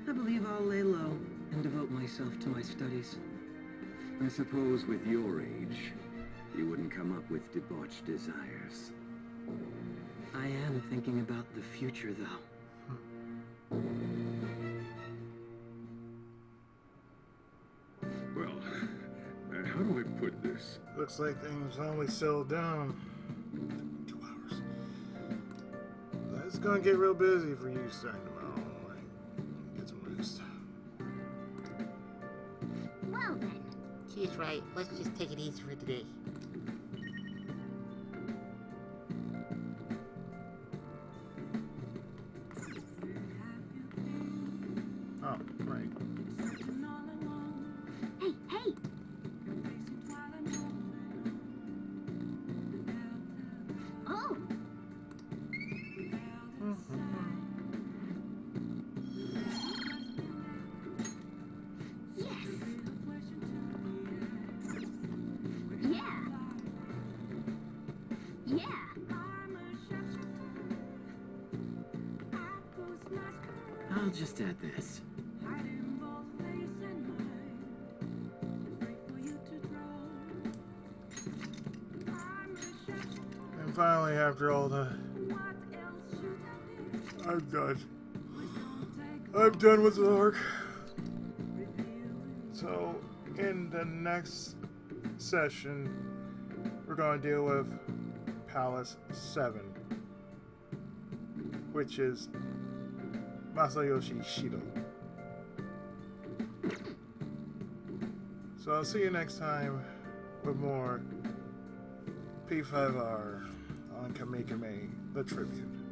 I believe I'll lay low and devote myself to my studies. I suppose with your age, you wouldn't come up with debauched desires. I am thinking about the future, though. Well, how do I put this? Looks like things finally settled down. 2 hours. It's gonna get real busy for you starting tomorrow. Like, get some rest. Well then. She's right. Let's just take it easy for today. Oh, right. Hey, hey! Oh! Yes! Yeah! Yeah! I'll just add this. And finally, after all the... I'm done. I'm done with the arc. So, in the next session, we're going to deal with Palace 7, which is Masayoshi Shido. So I'll see you next time with more P5R on Comicame, the Tribute.